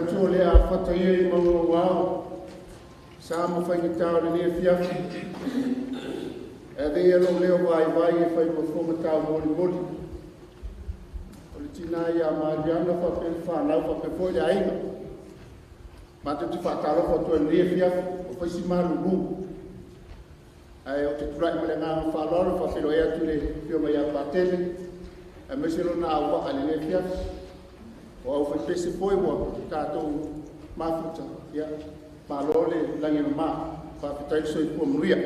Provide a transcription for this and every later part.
tu le a whataia I maunga wao. Sa mo whai ki tau le nia fiafi. E rei alo leo vai e whai mo whonga tau mori mori. O le tina I a Mariana whape whanau whape fo le ainga. Ma te tu whakalofa tu e nia fiafi. O whai si maru rungu. Ai o te turai mo le ngā whaloro whawhiro ea tu le pio mai a patele. E mesero na au waka le nia fiafi. O au whai pese foi wa tātou mafuta. Ia. Palole langi ma whawhitai so I kua muria.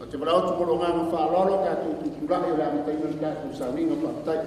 O te marau tu moro ngā whaloro tātou tukurai o le amitai mani tātou sa ringa whawhitai.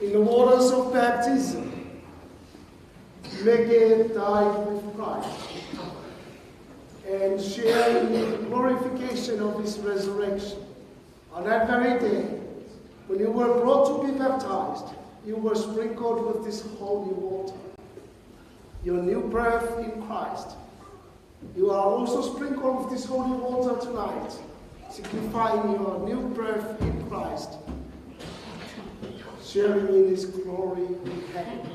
In the waters of baptism, Meke died with Christ and shared in the glorification of his resurrection. On that very day, when you were brought to be baptized, you were sprinkled with this holy water, your new birth in Christ. You are also sprinkled with this holy water tonight, signifying your new birth in Christ, sharing in his glory in heaven.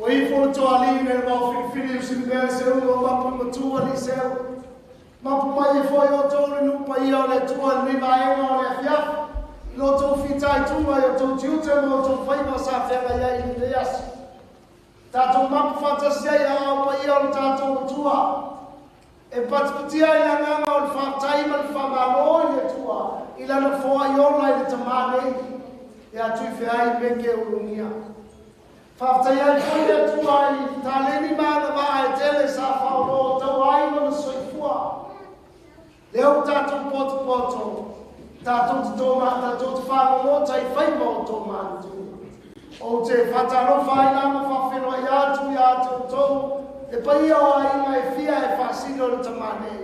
Oi for to ali ne mo fili sin be se o ma tu ali se ma mai foi o to no pai o le tu ni vai o le fia lo to fitai tu mai o to tiu te mo to fai ma sa fe ga ia ni yas ta to ma fantasia ia o pai o ta to tua e patputia ia nga o fa tai ma fa ma lo ia tua ila no fo io lai le tamane ia Tuifeai Meke Ulugia. Whaftaia koia tuai, tā leni mana maa e tele sa whaoro, tau ai mana soifua. Leo tātou poto, tātou te tōma, tātou te whanongo, tai whaima o tō mātu. O te whataro whaina ma whawheno i atu tō, e pai o a inga e fia e whasino le tamane.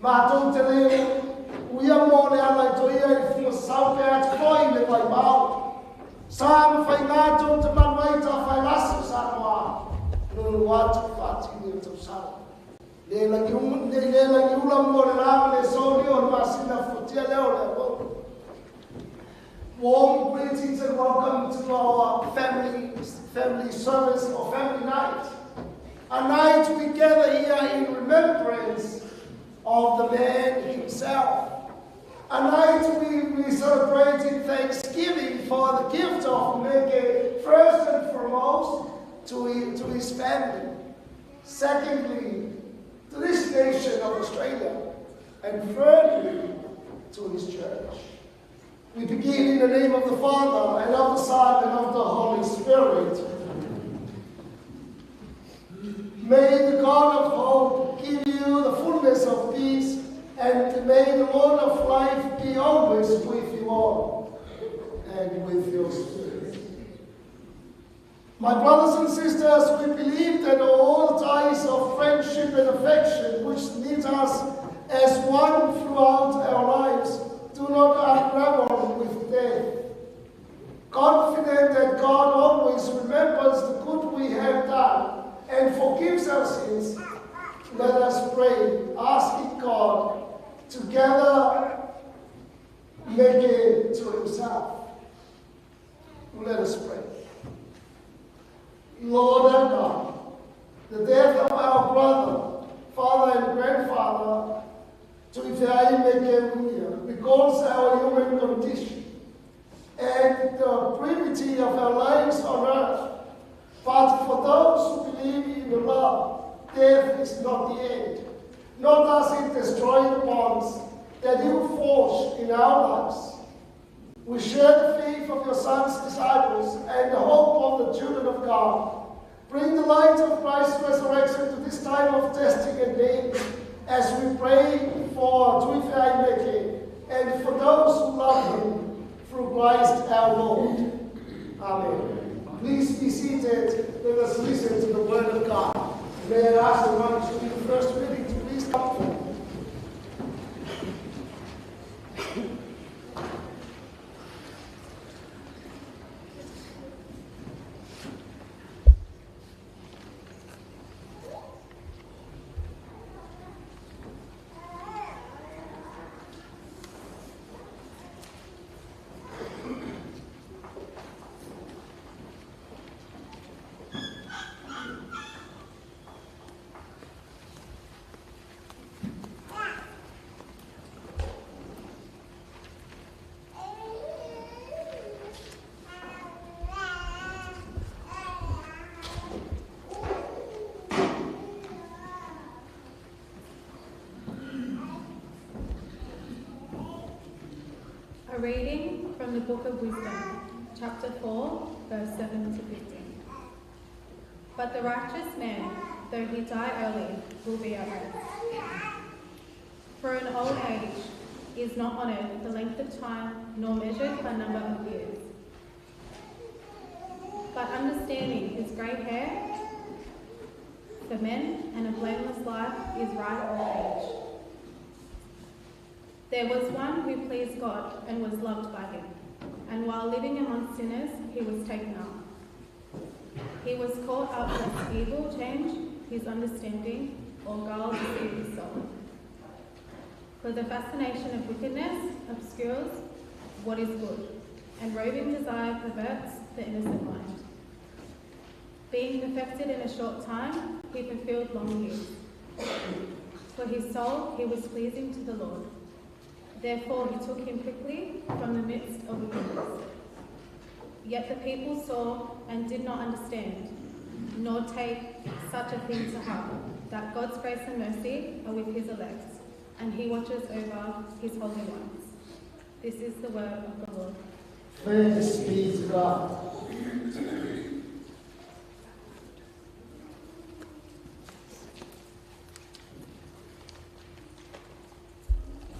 Mātou te leo, uia mō le ala i tō ia i funga saupe atu koi le vai mau. Sam fai ngato te mamai ta fai lasu sa noa. No watu fati ni to sa. Le la ula mo le la le soli o masina futia le o. Warm greetings and welcome to our family service or family night. A night we gather here in remembrance of the man himself. A night we celebrate in thanksgiving for the gift of Meke, first and foremost, to his family. Secondly, to this nation of Australia. And thirdly, to his church. We begin in the name of the Father, and of the Son, and of the Holy Spirit. May the God of hope give you the fullness of peace, and may the Lord of life be always with you all, and with your spirit. My brothers and sisters, we believe that all ties of friendship and affection which knit us as one throughout our lives do not unravel with death. Confident that God always remembers the good we have done and forgives our sins, let us pray, asking God together make it to himself. Let us pray. Lord and God, the death of our brother, father and grandfather, Tuifeai Meke Ulugia, because our human condition and the privity of our lives on earth. But for those who believe in the love, death is not the end. Nor does it destroy the bonds that you forge in our lives. We share the faith of your Son's disciples and the hope of the children of God. Bring the light of Christ's resurrection to this time of testing and pain as we pray for Tuifeai Meke and for those who love him through Christ our Lord. Amen. Please be seated. Let us listen to the word of God. May I ask the one to read the first reading to please come forward. reading from the Book of Wisdom, chapter 4, verse 7 to 15. But the righteous man, though he die early, will be at rest. For an old age is not honoured the length of time, nor measured by number of years. But understanding is grey hair for men, and a blameless life is ripe old age. There was one who pleased God and was loved by him, and while living among sinners, he was taken up. He was caught up lest evil change his understanding, or guile deceive his soul. For the fascination of wickedness obscures what is good, and roving desire perverts the innocent mind. Being perfected in a short time, he fulfilled long years. For his soul he was pleasing to the Lord. Therefore he took him quickly from the midst of wickedness. Yet the people saw and did not understand, nor take such a thing to heart, that God's grace and mercy are with his elect, and he watches over his holy ones. This is the word of the Lord. Thanks be to God.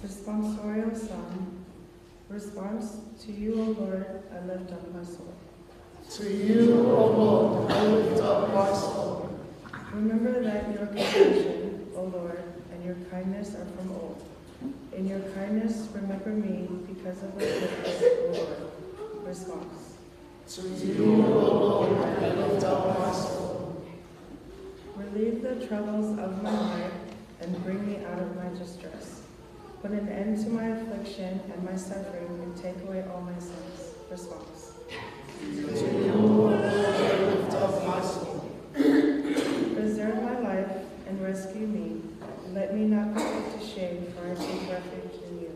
Responsorial Psalm. Response: to you, O Lord, I lift up my soul. To you, O Lord, I lift up my soul. Remember that your compassion, O Lord, and your kindness are from old. In your kindness, remember me because of the goodness, O Lord. Response: to you, O Lord, I lift up my soul. Relieve the troubles of my life and bring me out of my distress. Put an end to my affliction and my suffering, and take away all my sins. Response: to you, O Lord, I lift up my soul. Preserve my life and rescue me. Let me not be put to shame, for I take refuge in you.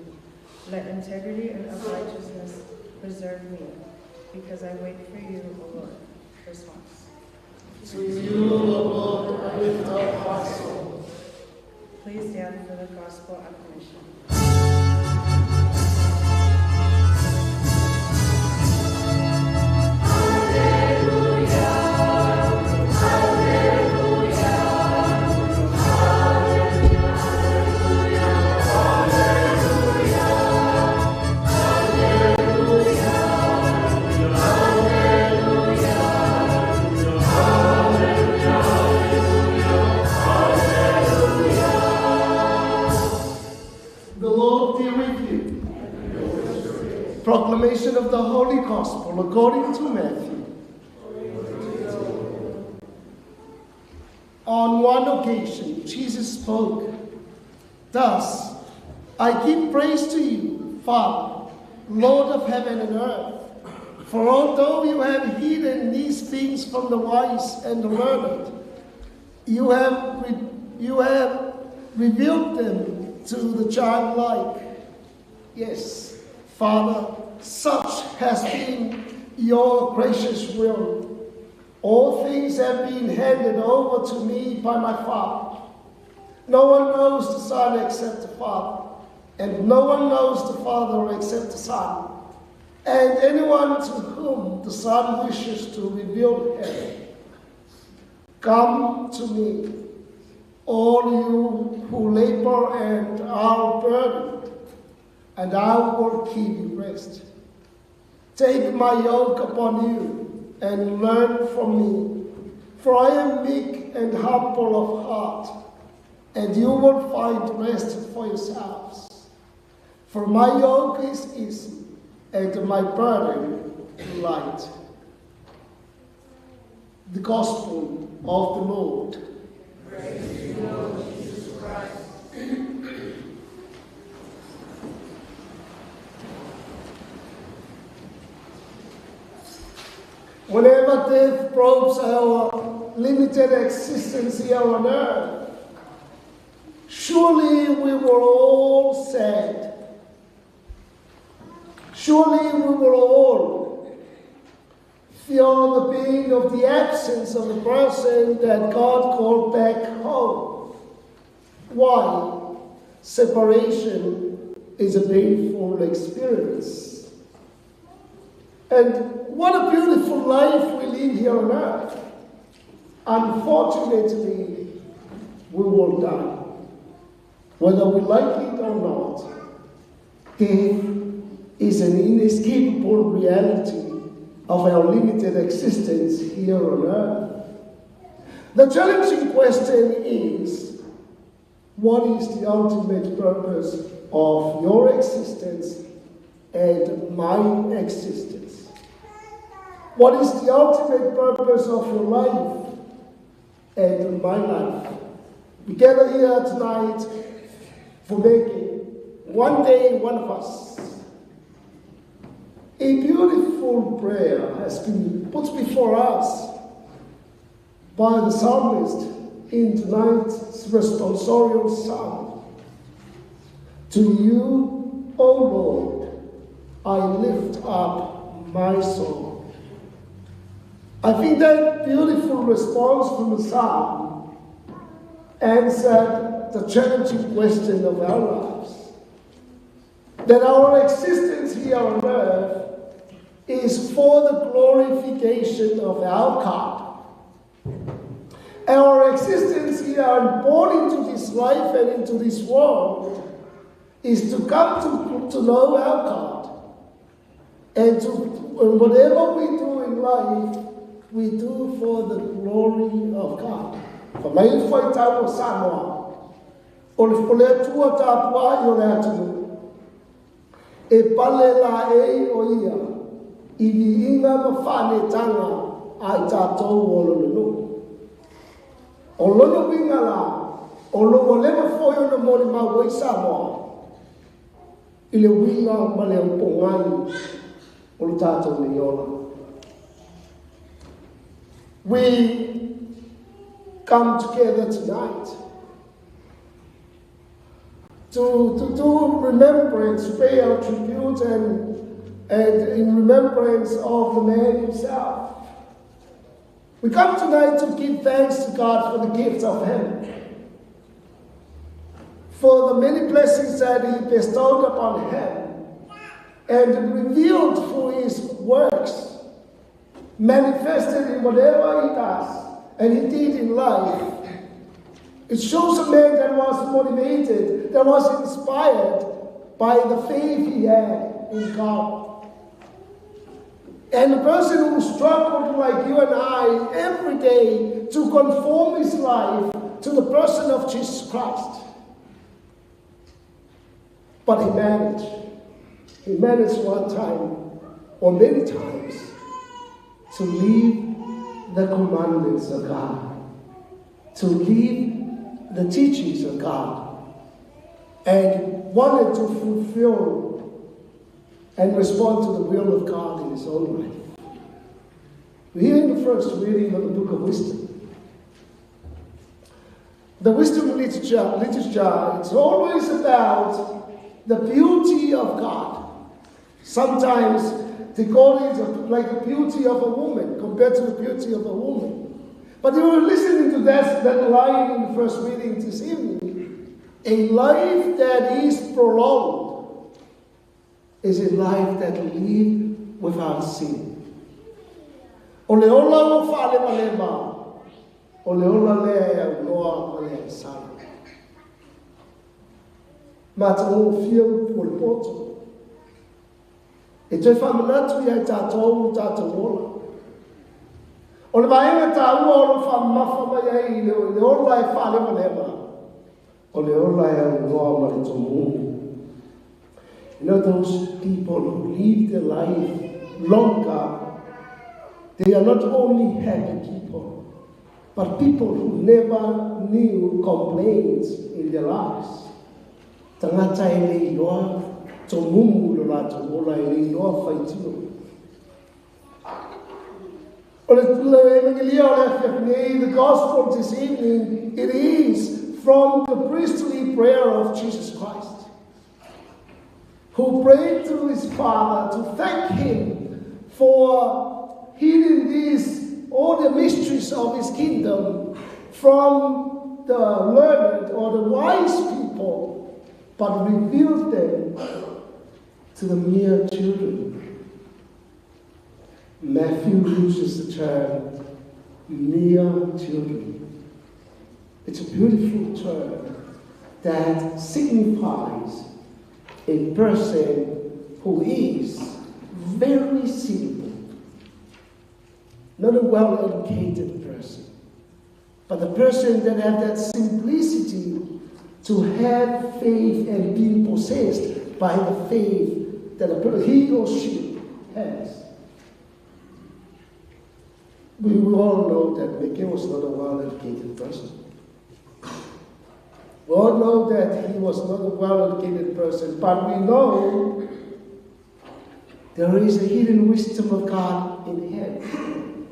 Let integrity and uprightness preserve me, because I wait for you, O Lord. Response: to you, O Lord, I lift up my soul. Please stand for the gospel acclamation. Proclamation of the Holy Gospel according to Matthew. On one occasion, Jesus spoke, "Thus, I give praise to you, Father, Lord of heaven and earth, for although you have hidden these things from the wise and the learned, you have revealed them to the childlike. Yes, Father, such has been your gracious will. All things have been handed over to me by my Father. No one knows the Son except the Father, and no one knows the Father except the Son, and anyone to whom the Son wishes to reveal him. Come to me, all you who labor and are burdened, and I will give you rest. Take my yoke upon you and learn from me, for I am meek and humble of heart, and you will find rest for yourselves. For my yoke is easy and my burden light." The Gospel of the Lord. Praise to you, Lord Jesus Christ. Whenever death probes our limited existence here on earth, surely we were all sad. Surely we will all feel the pain of the absence of the person that God called back home. Why? Separation is a painful experience. And what a beautiful life we live here on earth. Unfortunately, we will die. Whether we like it or not, death is an inescapable reality of our limited existence here on earth. The challenging question is, what is the ultimate purpose of your existence and my existence? What is the ultimate purpose of your life and my life? We gather here tonight for Meke, one day, one of us. A beautiful prayer has been put before us by the psalmist in tonight's responsorial psalm. To you, O Lord, I lift up my soul. I think that beautiful response from the psalm answered the challenging question of our lives. That our existence here on earth is for the glorification of our God. Our existence here and born into this life and into this world is to come to know our God. And whatever we do in life, we do for the glory of God. For me, foi tau Samoa. O le tua tapua I o le atu. E pale la e o ia. I vi inga mawhane tanga ai tātou o lono. O lono winga la. O lono lema foi o na mori mau i Samoa. I le winga ma le upongai o le tātou ni ola. We come together tonight to do remembrance, pay our tribute and in remembrance of the man himself. We come tonight to give thanks to God for the gift of heaven, for the many blessings that he bestowed upon him and revealed through his works, manifested in whatever he does and he did in life. It shows a man that was motivated, that was inspired by the faith he had in God. And a person who struggled like you and I every day to conform his life to the person of Jesus Christ. But he managed. He managed one time, or many times, to live the commandments of God, to live the teachings of God, and wanted to fulfill and respond to the will of God in his own life. We're here in the first reading of the book of wisdom. The wisdom literature, it's always about the beauty of God. Sometimes they call it like the beauty of a woman, compared to the beauty of a woman. But you were listening to that line in the first reading this evening. A life that is prolonged is a life that lives without sin. O le ola o whaale malema, o le ola le noa male sara. Mata o fiu o le poto. E toi whamanatu i ai tātou tātou ola. O le vaenga tā ua o le whamafa mai ai le ola e whale malema. O le ola e au noa male tomu. You know, those people who live their life longer, they are not only happy people, but people who never knew complaints in their lives. Tangata e le iloa, tō mumu lo rātou ola e le iloa whaitino. The gospel this evening, it is from the priestly prayer of Jesus Christ, who prayed to his Father to thank him for hiding all the mysteries of his kingdom from the learned or the wise people, but revealed them to the mere children. Matthew uses the term mere children. It's a beautiful term that signifies a person who is very simple, not a well-educated person, but a person that has that simplicity to have faith and being possessed by the faith that he or she has. We all know that Meke was not a well-educated person. We all know that he was not a well-educated person, but we know there is a hidden wisdom of God in him.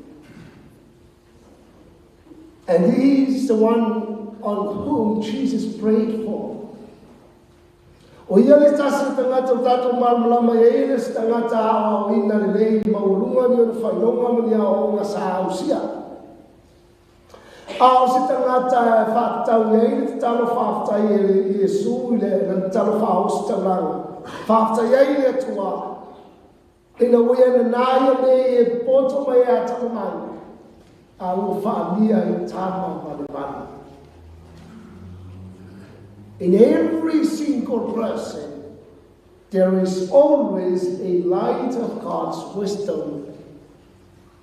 And he is the one on whom Jesus prayed for. O ia le tasi tangata o tato malama e ele se tangata a o ina le lei maulunga ni o na whainonga mani a o nga sa ausia. A o se tangata whaatau e ele te talo whaatai e Iesu i le na talo whaos tanganga. Whaatai e ele atua. Ina wea na nāia me e poto mai a takamani. A o whaamia i tāma palepani. In every single person, there is always a light of God's wisdom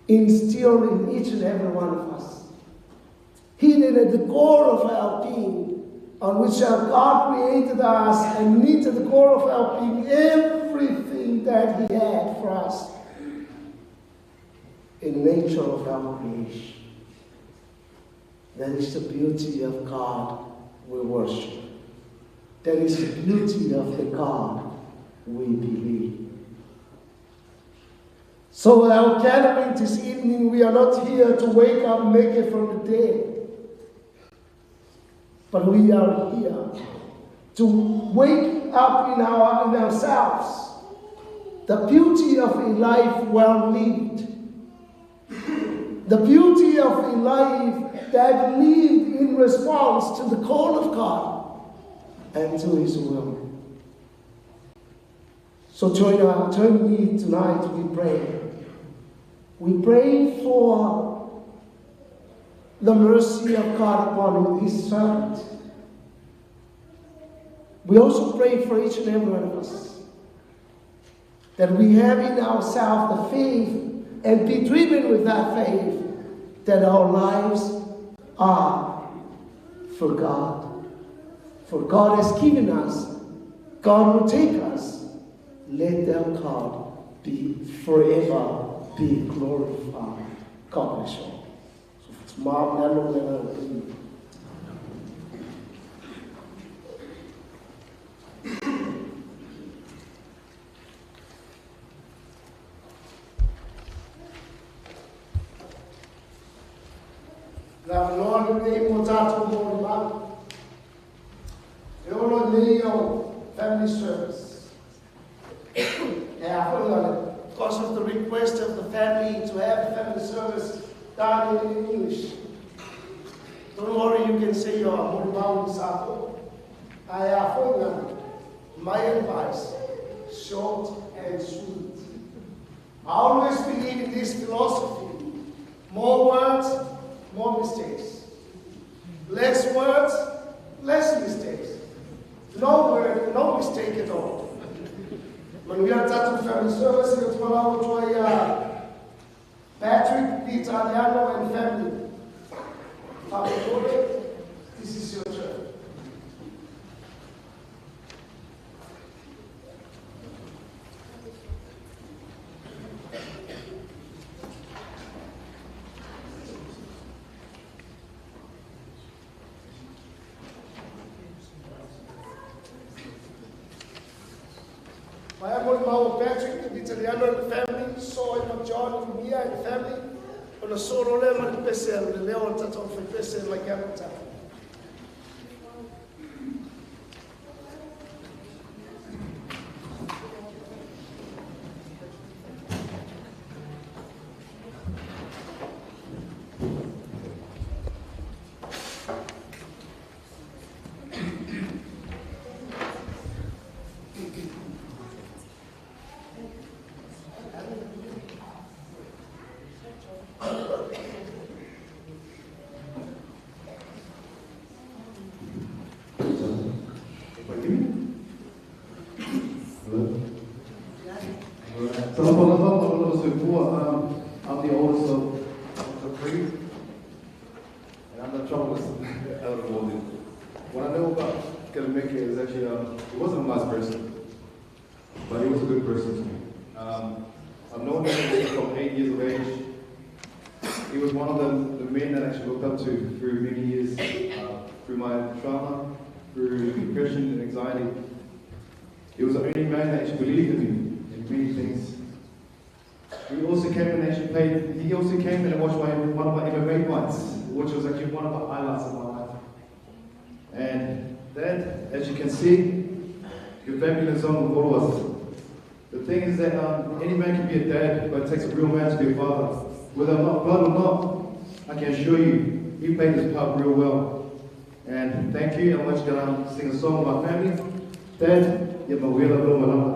instilled in each and every one of us. Hidden at the core of our being, on which our God created us and knit at the core of our being everything that He had for us in the nature of our creation. That is the beauty of God we worship. That is the beauty of the God we believe. So our gathering this evening, we are not here to wake up Meke from the dead. But we are here to wake up in ourselves the beauty of a life well lived. The beauty of a life that lived in response to the call of God and to His will. So join me tonight, we pray. We pray for the mercy of God upon His servant. We also pray for each and every one of us, that we have in ourselves the faith and be driven with that faith that our lives are for God. For God has given us, God will take us. Let them, God, be forever be glorified. God bless you. La Lord nei motato mo family service. Because of the request of the family to have a family service done in English. Don't worry, you can say your Morimawi Sapo. I have my advice, short and sweet. I always believe in this philosophy. More words, more mistakes. Less words, less mistakes. No word, no mistake at all. When we are talking family service, it's Patrick, Peter, Adriano, and family. Father, this is your church. My uncle Patrick, the Italiano and the family, saw him John and Mia and the family, on a solo level and Pessel, the Leon Taton for Pessel, like Yamata. also poor. I'm the oldest of three, and I'm the troublest out of all of them. What I know about Meke is actually, he wasn't a nice person, but he was a good person to me. I've known him from 8 years of age. He was one of the men that I actually looked up to through many years, through my trauma, through depression and anxiety. He was the only man that actually believed in me in many things. He also came and actually played, he also came in and watched one of my MMA fights, which was actually one of the highlights of my life. And Dad, as you can see, your family lives on with all of us. The thing is that any man can be a dad, but it takes a real man to be a father. Whether I'm not blood or not, I can assure you, he played his part real well. And thank you. I want you to sing a song about family. Dad, you're my wheeler, little malama.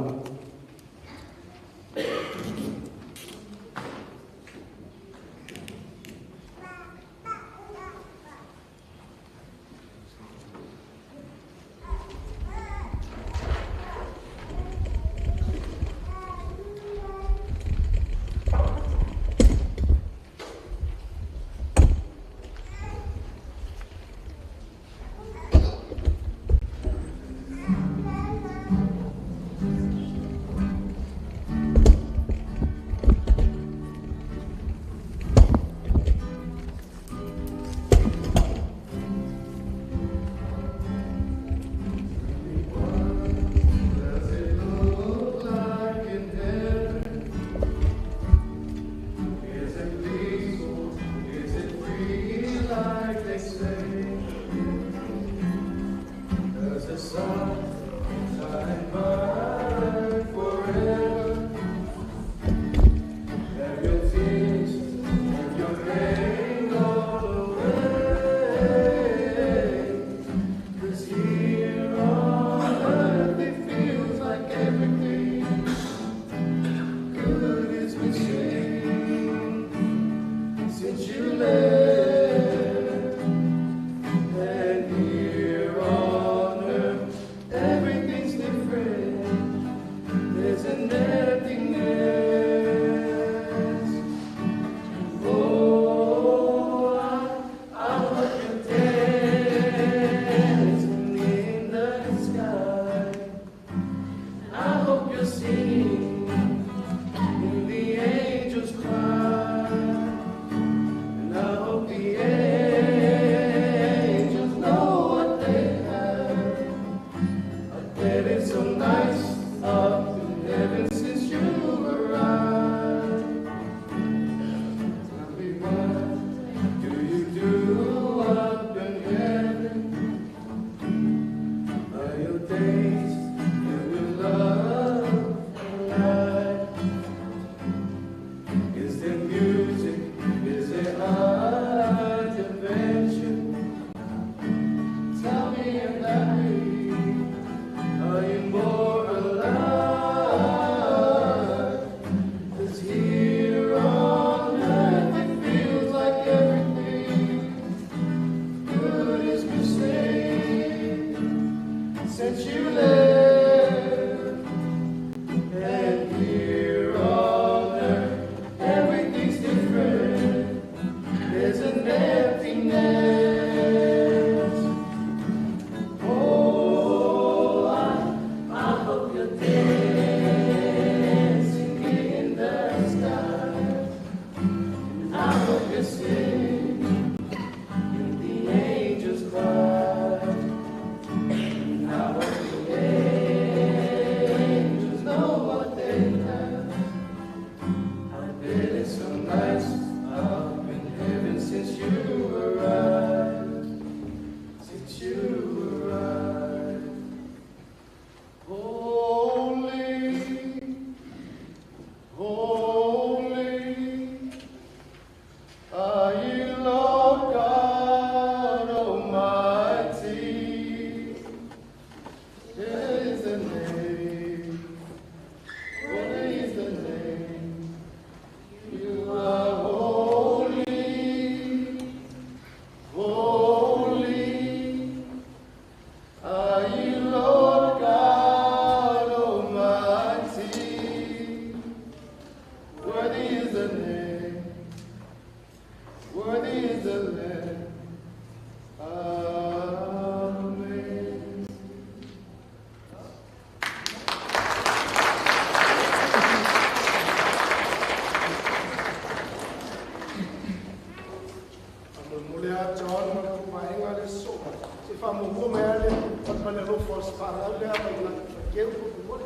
whārau lea mai ngā whakeu kuku mori.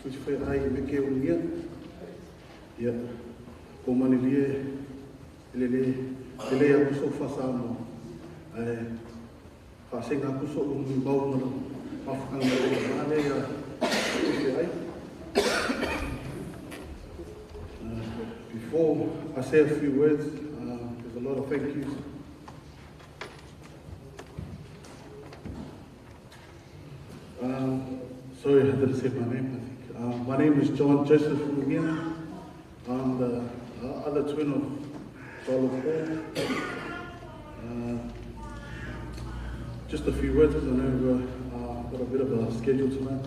Tuifeai Meke Ulugia. Ia, ko mani lele aku so fasamo. Fasenga aku so bau mana mafkanga ale ya Tuifeai. Before I say a few words, there's a lot of thank yous. Sorry, I didn't say my name, I think. My name is John Joseph Ulugia. I'm the other twin of Fealofani. Just a few words, because I know I've got a bit of a schedule tonight.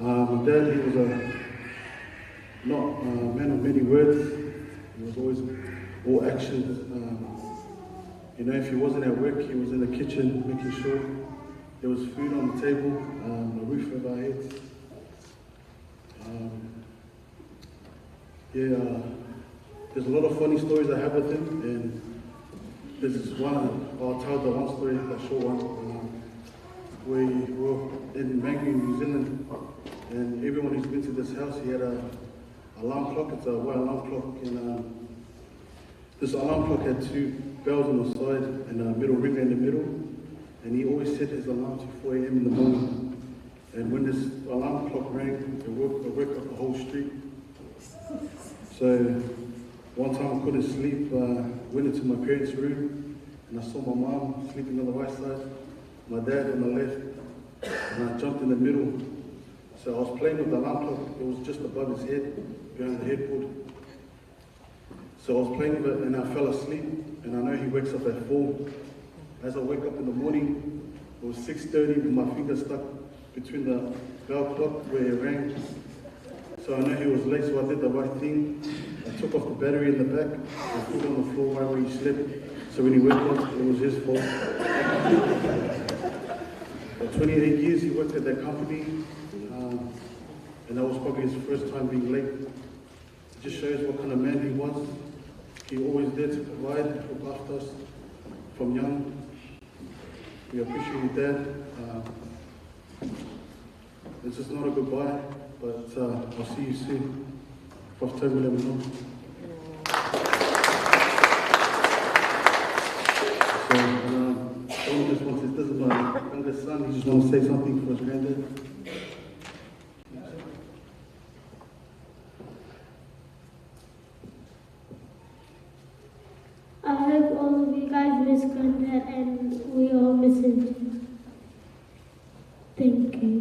My dad, he was not a man of many words. He was always all actions. You know, if he wasn't at work, he was in the kitchen making sure there was food on the table, a roof over our heads. There's a lot of funny stories I have with him, and there's this one, I'll tell the one story, the short one, where we were in Meke, New Zealand, and everyone who's been to this house, he had an alarm clock. It's a white alarm clock, and this alarm clock had two bells on the side and a middle ringer in the middle. And he always set his alarm to 4 a.m. in the morning. And when this alarm clock rang, it woke up the whole street. So one time I couldn't sleep, went into my parents' room, and I saw my mom sleeping on the right side, my dad on the left, and I jumped in the middle. So I was playing with the alarm clock. It was just above his head, behind the headboard. So I was playing with it, and I fell asleep, and I know he wakes up at 4. As I wake up in the morning, it was 6:30 with my finger stuck between the bell clock where it rang. So I know he was late, so I did the right thing. I took off the battery in the back and put it on the floor right where he slept. So when he woke up, it was his fault. For 28 years he worked at that company, and that was probably his first time being late. It just shows what kind of man he was. He always there to provide and look after us from young. We appreciate you, Dad. This is not a goodbye, but I'll see you soon. Prof. Toby, let me know. So, Tom just wants to, this is my youngest son, he just wants to say something for his granddad. I hope all of you guys miss Granddad and we all miss him. Thank you.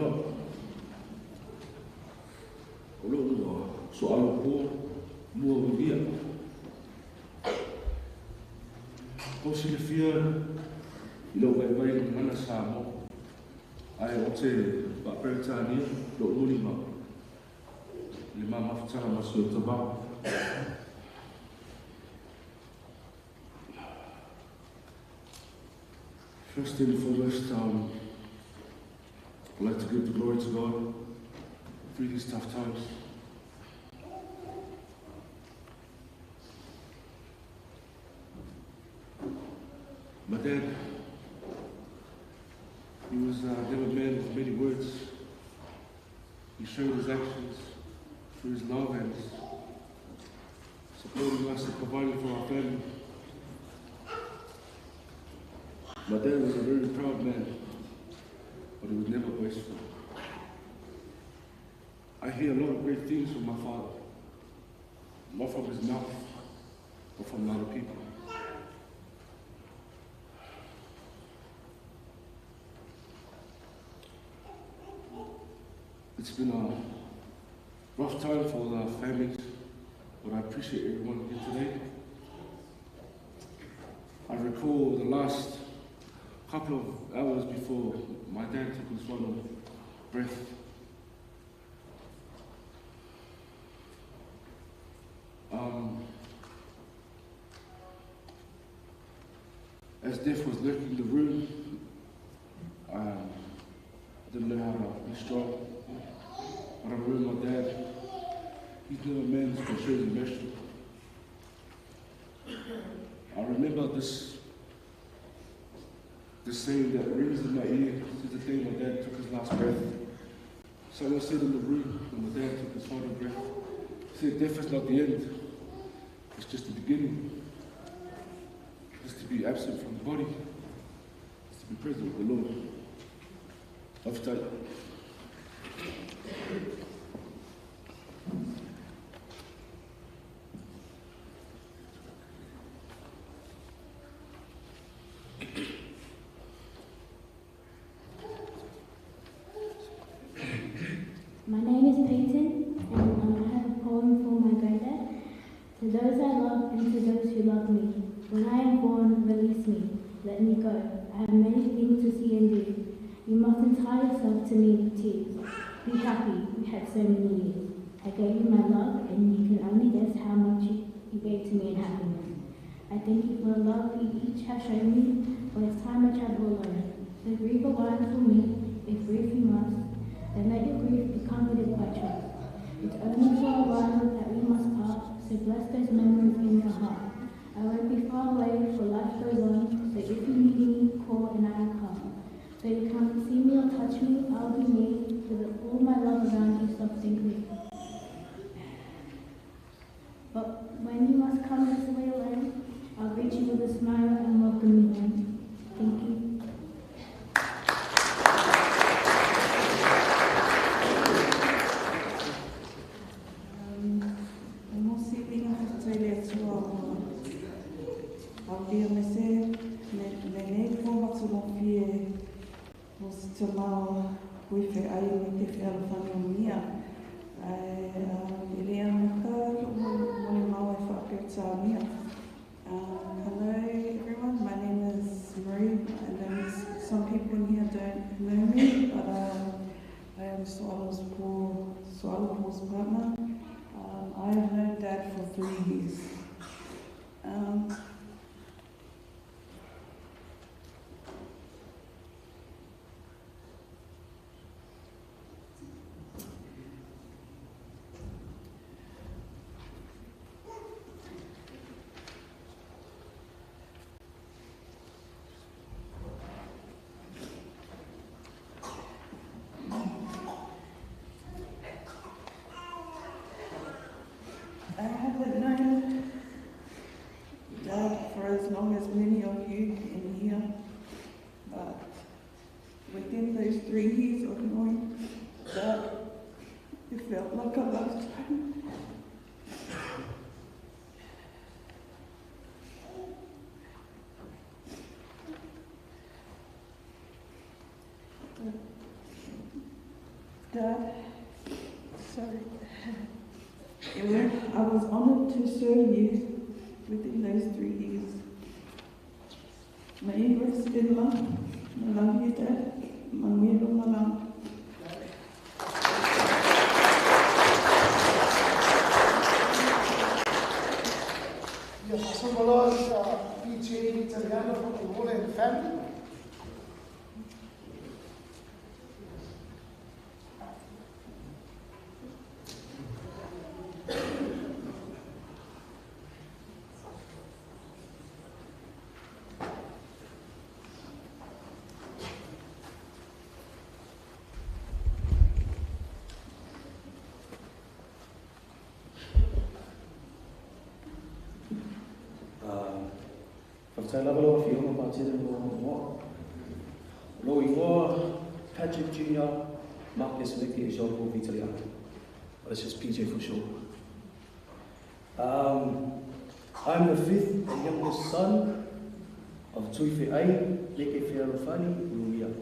wha. O lo ua so alo po mua Ulugia. Ko sile fia I lo vai mana sa mo. Ai o te Bapretania lo ulima. Le mama fatala masu taba. First and foremost, I'd like to give the glory to God through these tough times. My dad, he was never a man with many words. He showed his actions through his love and supporting us and providing for our family. My dad was a very proud man, but he was never boastful. I hear a lot of great things from my father, not from his mouth, but from other people. It's been a rough time for the families, but I appreciate everyone here today. I recall the last couple of hours before my dad took his final breath. As death was lurking the room, I didn't know how to be strong. But I remember my dad, he's never a man who shows emotion. I remember this saying that rings in my ear since the day my dad took his last breath. Someone said in the room when my dad took his final breath, he said, death is not the end, it's just the beginning. It's to be absent from the body, it's to be present with the Lord. Love tight. My name is Peyton, and I have a poem for my granddad. To those I love and to those who love me, when I am born, release me, let me go. I have many things to see and do. You mustn't tie yourself to me with tears. Be happy, we had so many years. I gave you my love, and you can only guess how much you gave to me in happiness. I thank you for the love you each have shown me, for it's time I travel alone. So grieve a while for me, if grief you must, then let your grief be comforted by trust. It's only for a while that we must part, so bless those memories in your heart. I won't be far away, for life goes on, so if you need me, call and I will come. So you come see me or touch me, I'll be near, with all my love around you soft and clear. But when you must come this way alone, I'll greet you with a smile and welcome you home. Thank you. Tuifeai Meke Fealofani Hello everyone, my name is Marie. I know some people in here don't know me, but I am Soala's partner. I have known Dad for 3 years. I haven't known Dad for as long as many of you in here, but within those 3 years of knowing Dad, it felt like a lifetime. Dad, sorry. I was honored to serve you within those 3 years. May you rest in love. I love you, Dad. Mangielo malang. Io faccio un valore PGA italiano con il ruolo in family. Saya lavalo a filma partida no lo igual Patrick Jr. Marcus Meke is your Italiano. That's just PJ for sure. I'm the 5th and youngest son of Tuifeai, Meke Fealofani, Ulugia.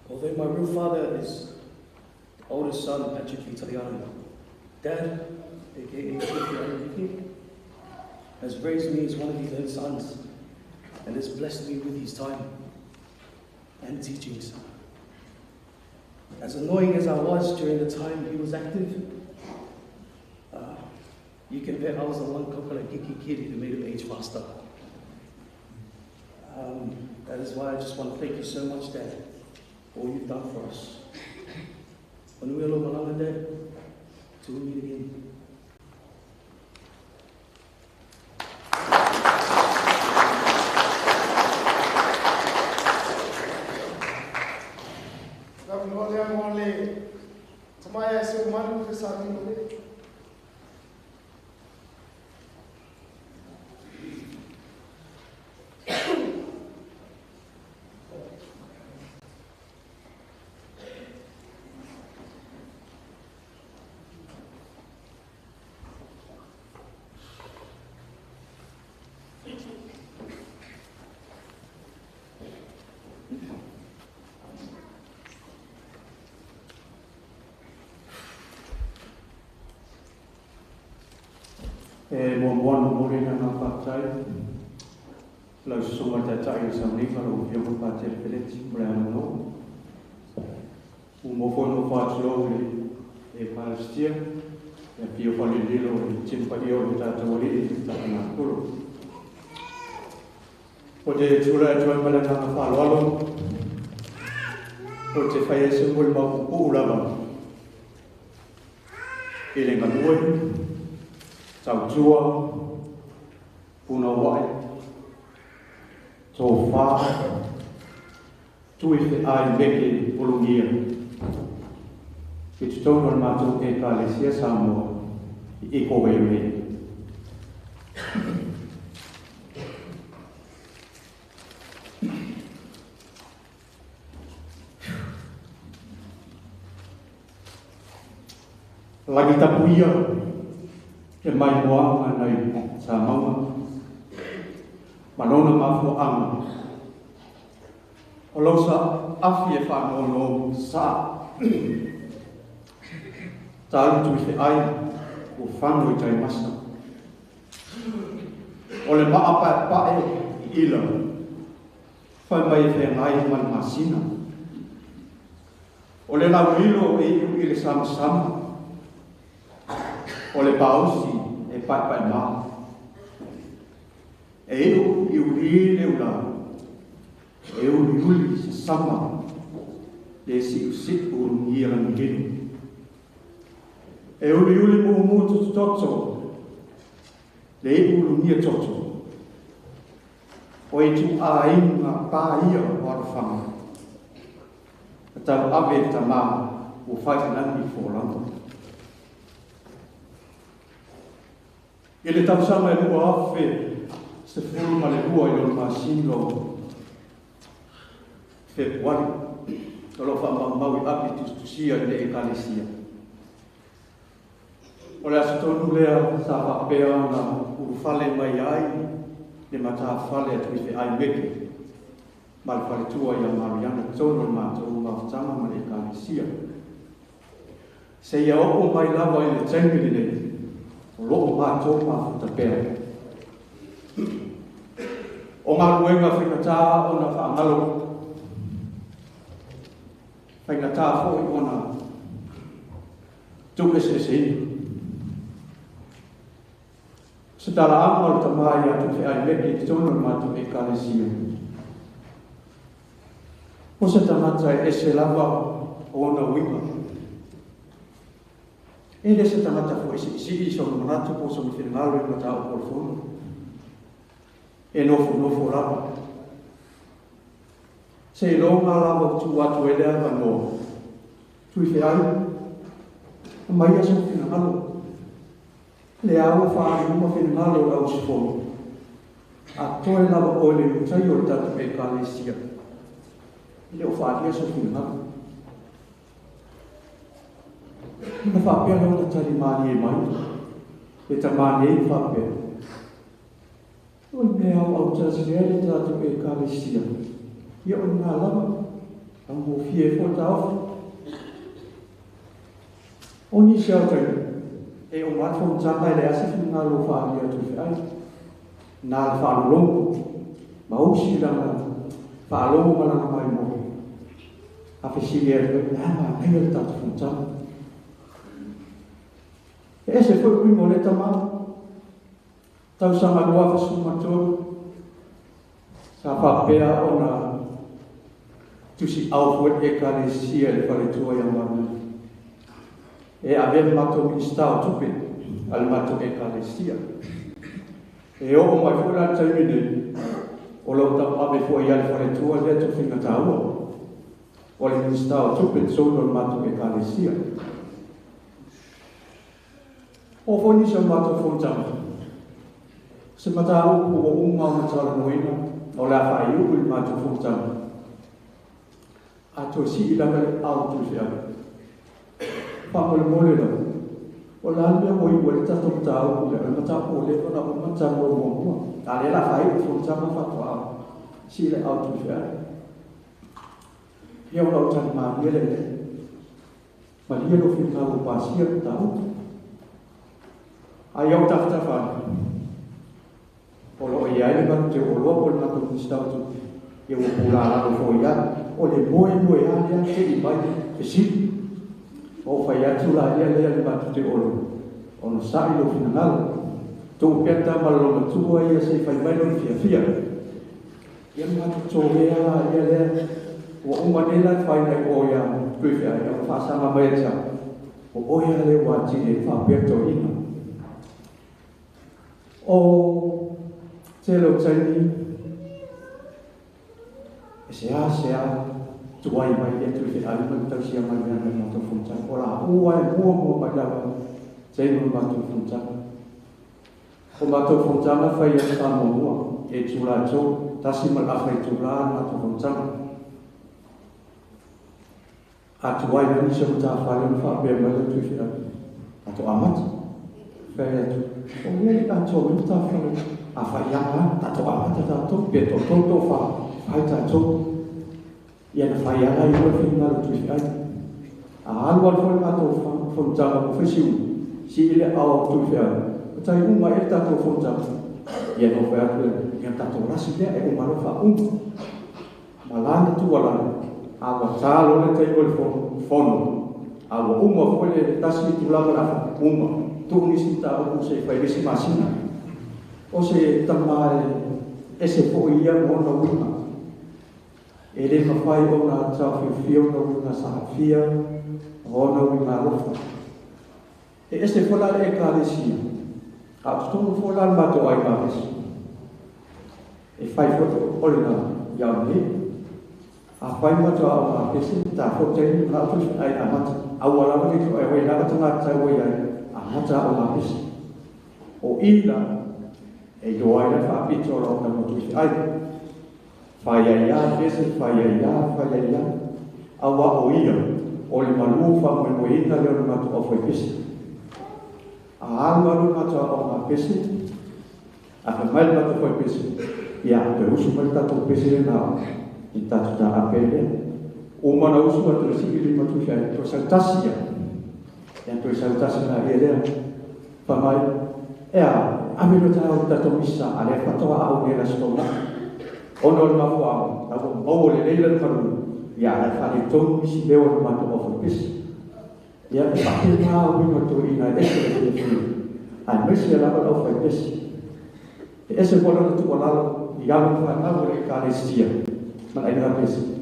Although my real father is the oldest son, Patrick Italiano, Dad, aka Tuifeai Meke, has raised me as one of his own sons and has blessed me with his time and teachings. As annoying as I was during the time he was active, you can bet I was the one coconut geeky kid who made him age faster. That is why I just want to thank you so much, Dad, for all you've done for us. When we all belong, Dad, till we meet again. Mon morena na fatai. Lau sunga ta tai sa ni fa lo yo pa te pelet brano no. Mo fono fa lo e Palestia e Fealofani dilo chimpadio ta tawali ta na kuro. O te tura tua pala na fa lo o te fai se mo ma ku lava. Ele ngamoi Tau tua, puna wai, tō whā, Tuifeai Meke Ulugia. Ki tu tōna mātou e kālesia Samoa, I iko wewe. Lagi tapuia, ke mai moa nei sa maua manona mafu anga o losa afi e whanono sa taru Tuifeai o whanu I tai masa o le maa pae I ila whai mai e whengai man masina o le lau ilo e iu I le sama o le pausi e pai mā. E iu uri leu la, e uri sa sama, le si Ulugia lang gini. E uri mu toto, le Ulugia toto. O e tu a inga pā ia warwhanga. Tau awe ta mā, o whaitanangi fōranga. E le tausanga e lua awhi, se furuma le lua I lona māsino Februari, o lo whamau I api tustusia I le ekalesia. O le asatonu lea sa whapea na urufale mai ai, le mata whale a Tuifeai Meke, ma le whale tua I a Mariana tono mātou mawhtama ma le ekalesia. sia. Se ia o mai lava i le taimini nei, o loo mātou mafuta pēr. O ngā ruenga whaingatā o na whaangalo. Whaingatā fōi o na tuke se tala ama o tamai a Tuifeai Meke i tono mātou e kālesia. O se tangata e se lava o na winga. E le se tangata fo isi i so manatu po so mwhirangalo e mata o porfono. E nofo lava. Se longa lava tu atu e lea vano Tuifeai. O mai aso mwhirangalo. Le au whaari uma whenangalo au sifonu. A toe lava o le utai o tatu e kālesia. Le o whaari aso whenangalo. Na whapea leo na tari maani e mai. E ta maani e whapea. O me au tasi rea le tatu e kālesia. Ia o ngā lava. A mo fie fo tau. O ni se au tari. E o matfo mtaka ele asa whina lo whaari a Tuifeai. Nā le whaalolongo. Mausi langa whaalongo malanga mai mo. A whisiri e roi, nā mai o le tatu whumtaka. E se fwoi ui mo le tamau. Tau sanga lua whasuma tōru. Sa whapea o na tusi au fwoi e kālesia le whale tua i amana. E avem mato ministao tupe al mato e kālesia. E o mai fwoi taimine o lau tau ave fwoi ale whale tua le tu whinga tāua. O le ministao tupe sono al mato e kālesia. O fwoi nisa mato fwoi se matau o unga o matala noina o la whai uku i mato fwoi a to si ilanga le au Tuifeai. Pamole mole la. O la mea mo i wale tato tau le mata o le ona o mata mo mo. Ta le la fai fo tama fa to si le au Tuifeai. Ia o tani ma le. Ma ia no fi na o pasia tau. Ai o tafta fa. O lo ia le ba te o lo o na to stau tu. Ia o pula la o ia o le moe a le te i mai e si. O fai atu la ia lea le batu te olo. O no sai lo finangalo. Tō peta malonga tua ia se fai mai lo fia. Ia matu tōrea la ia lea. O umanela fai nei o ia Tuifeai. Ia whaasanga mai ata. O oia le wati e whapeto ina. O te lo taini. E sea. Tuai mai e Tuifeai mai tau sia mai mea mai mato whumtaka. O la ua e mua mai lawa. Tei mai mato whumtaka. O mato whumtaka whai e tāmo mua. E tūla tō. Tasi mal awhai tūla mato whumtaka. A tuai mai nisa mta whai e whapea mai le Tuifeai. A to amata. Whai atu. O mea ni a tō mta whai. A whai anga. A to amata tātou. Pia tō tō whai tātou. Ia na whai ala i ua whinga Tuifeai. A alua fwoi mātou whomtanga o whesiu. Si ile au Tuifeai. O tai uma e tātou whomtanga. Ia no whai atu ia tātou rasi lea e umaro wha unga. Malana tualana. Awa tālo le tei oi whono. Awa uma fwoi le tasi i tūlanga rafa. Uma. Tūni si tā uku se whai resi masina. O se tamai e se fwoi ia mona wima. E le mawhai o ngā tau whiwhio na wina sahawhia, o na wina rofa. E este wholare e kālesia. A tonu wholare mato ai kālesia. E whai whoto olina iau ne. A whai mato au ngā pesi, tā whoteni ngā Tuifeai a mata. Au alawa ni to e wei naka tanga tau wei ai, a mata au ngā pesi. O ila, e doai na whaapito rau na Tuifeai. Whaiaia, pese whaiaia, awa o ia, o le malu whamoemoeina leo na matu o whai pese. A alu matu o ngā pese, a ka mai matu whai pese, ia te usu mai tatu pese le nao, i tatu ta apele, o mana usu atu si ili Tuifeai to sautasi ya yang to sautasi na ele pamai ea amilo tau tato misa ale fatoa au nela stona ono ma fo au mo le le paru ya la fale to misi leo ma to of this ya pa ke ma o no to ina ese a mesi la ba of this ese polo tu polo ya lo fa na le kalesia ma ai na pesi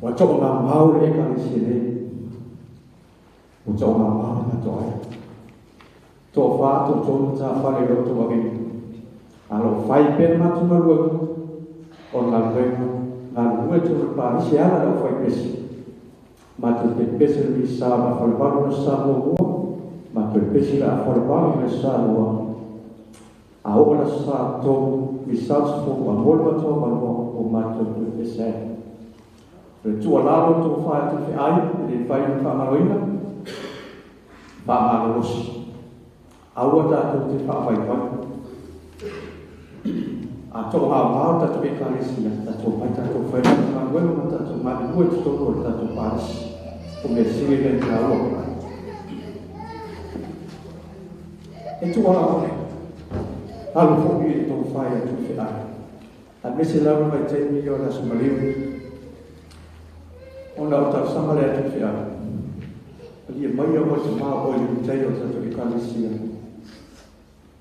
wa to ma mau le kalesia le o to ma mau na to ai to fa to ta fa le to wa ke alo fai per ma tu ma lo on la vengo na due tu pa si ala lo fai pesi ma tu te pesi mi sa ma fa ba no sa mo ma tu pesi la fa ba no sa lo a ora sa to mi sa fo wa mo ma to ma o ma tu pesi le tu ala lo to fa tu ai le fai fa ma roina ba ma lo si a ora ta tu fa fai pa a to ha ma ta to ke kalesia ta to pa ta to fa ma bueno ta to ma due to to ta to pa come si vede la roba e tu ala allo fuori to fa ya tu fa a mese la ma te mi yo la somali ona ta samale tu fa ali mai yo mo ma o li te yo ta to ke kalesia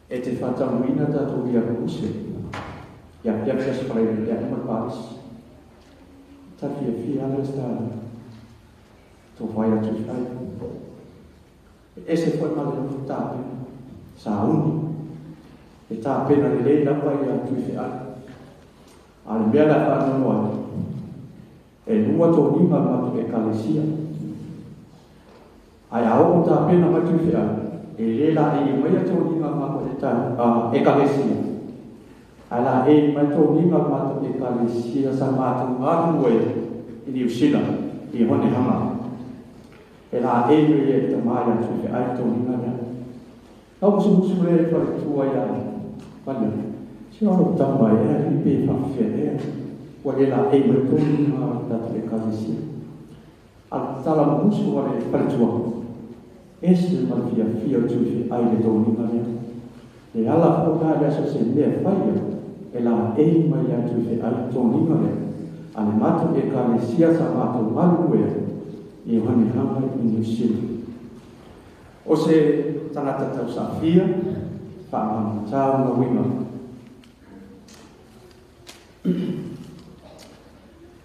e te fa ta muina ta to via cuse ya piace spreme ya ma paris ta fia alla strada to vai a Tuifeai ese foi mal no tape sa uni e ta pena le la vai a Tuifeai al bella fa no e lua to ni ma to e kalesia ai ao ta pena ma Tuifeai e le la e mai to ni ma ko ta e kalesia ala e mai to ni ma to e kalesia sa ma to ma we ini usila i hone hama e la e me e te mai a Tuifeai to ni ma au su le fa tu ya vale si ora ta mai e ri pe fa fede o le la e me to ni ma ta te kalesia al tala musu o le fa tu esse ma fia Tuifeai le to ni ma e ala fo ka ya so se me fa e la e mai a Tuifeai to ni ma ale matu e kalesia sa matu malu e hone hama i New Zealand. O se tanata tau sa fia, whaamana tau na wima.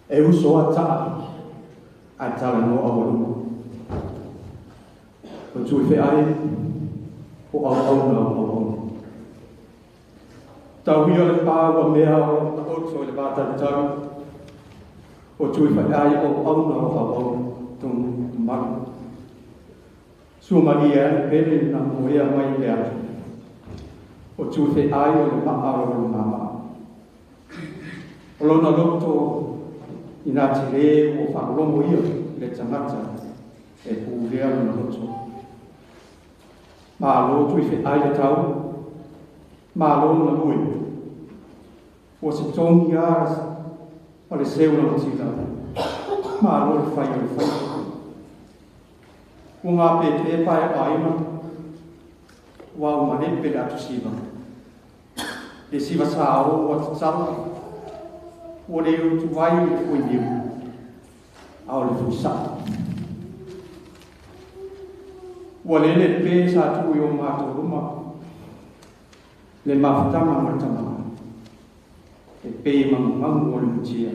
E uso a taa, a tala no awaluma. O Tuifeai, o au na. Tau hia le pā wa mea o na oto le pātara tau. O Tuifeai o au na tung maru. Sua Maria pere na moea mai le atu. O Tuifeai o le paaro o mama. O lona loto i nā te re o whakolongo ia le tangata e pūrea na loto. Mā lo Tuifeai le tau, mā lo na ui. O se tongi aras o le seula o tila. Mā lo le whai o le whai. O ngā pēpē pai a aima, wau manepe le atu siva. Le siva sa o o tatala, o le utu vai le fui niu, au le fusa. O le pē sa tui o mātou ruma, le mawhitama matama, le pē mangu o le mutia,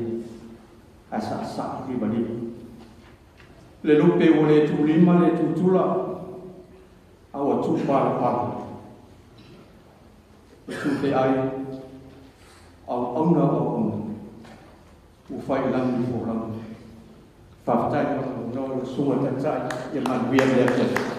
a sa riba riba. Le lupe o le tulima le tutula au a tupara para. Le Tuifeai au auna au auna. U whai langi fo langi. Whaftai no le sunga tatai e manuia le ate.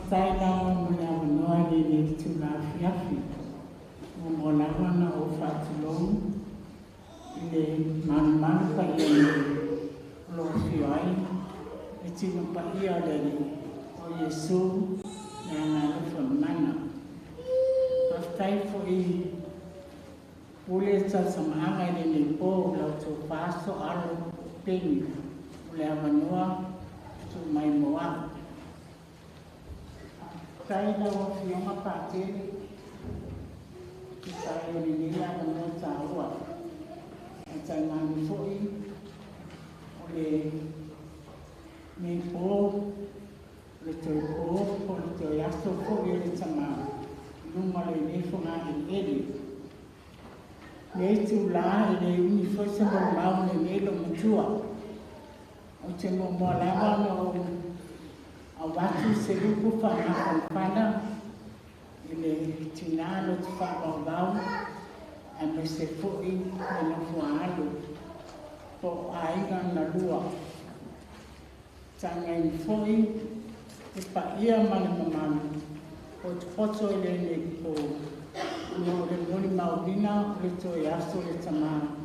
tai lawa mo le awanoa le le tula fiafi. Mo lawa na o whatulong i le manumanu pa ia le lo Tuifeai. E tino pa ia le o Yesu le angalo whamana. Pastai fo i ule sa samanga i le po lau tō paso alo peni o le awanoa tu mai moa. Tai lawa fionga pātene ki tai o ni nila awanoa tāua. E tai mani foi o le me po le tō po o le tō yaso foi le tama luma le nefonga i ele. Le tu la i le uni foi se mo mau le melo matua. O te mo mo lava no a watu se lupu whanakana i le tinalo tu whakawau a me se fui me na fuaalo po aiga na lua. Tanga i fui e pa ia mani mamani o te poto i le ne po no le moni maurina le to e aso le tama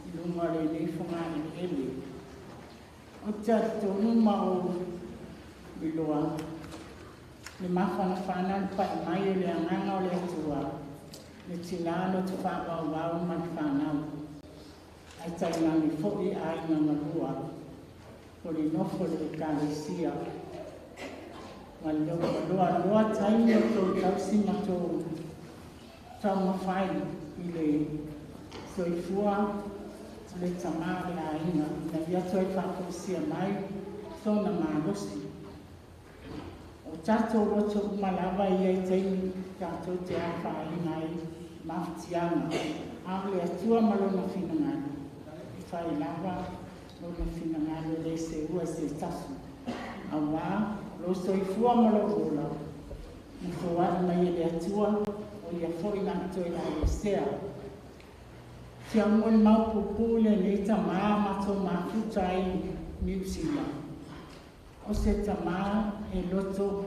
i lunga le neifunga i ele. O te atonu mao biloa le mawhanawhana pa i mai o le anganga o le atua le tinano te whakawau mani whanau. Ai tai nani fo'i ai na malua o le nofo le kalesia. Ma loa taimi o tō tausi ma tō taumawhai i le soifua le tamare a inga na ia toi whakosia mai tōna mālosi. O tato roto umalawa i ei teimi tato te awha inga i mawhitianga. Au le atua malona whinangani. I whai lawa lona whinangani le se ua se tasu. Awa lo soifua malo ola. Ni whawari mai e le atua o ia fwoi na toi la e sea. Tia mwoi maupupu le neita maa mato mafutai New Zealand. O se tamaa e loto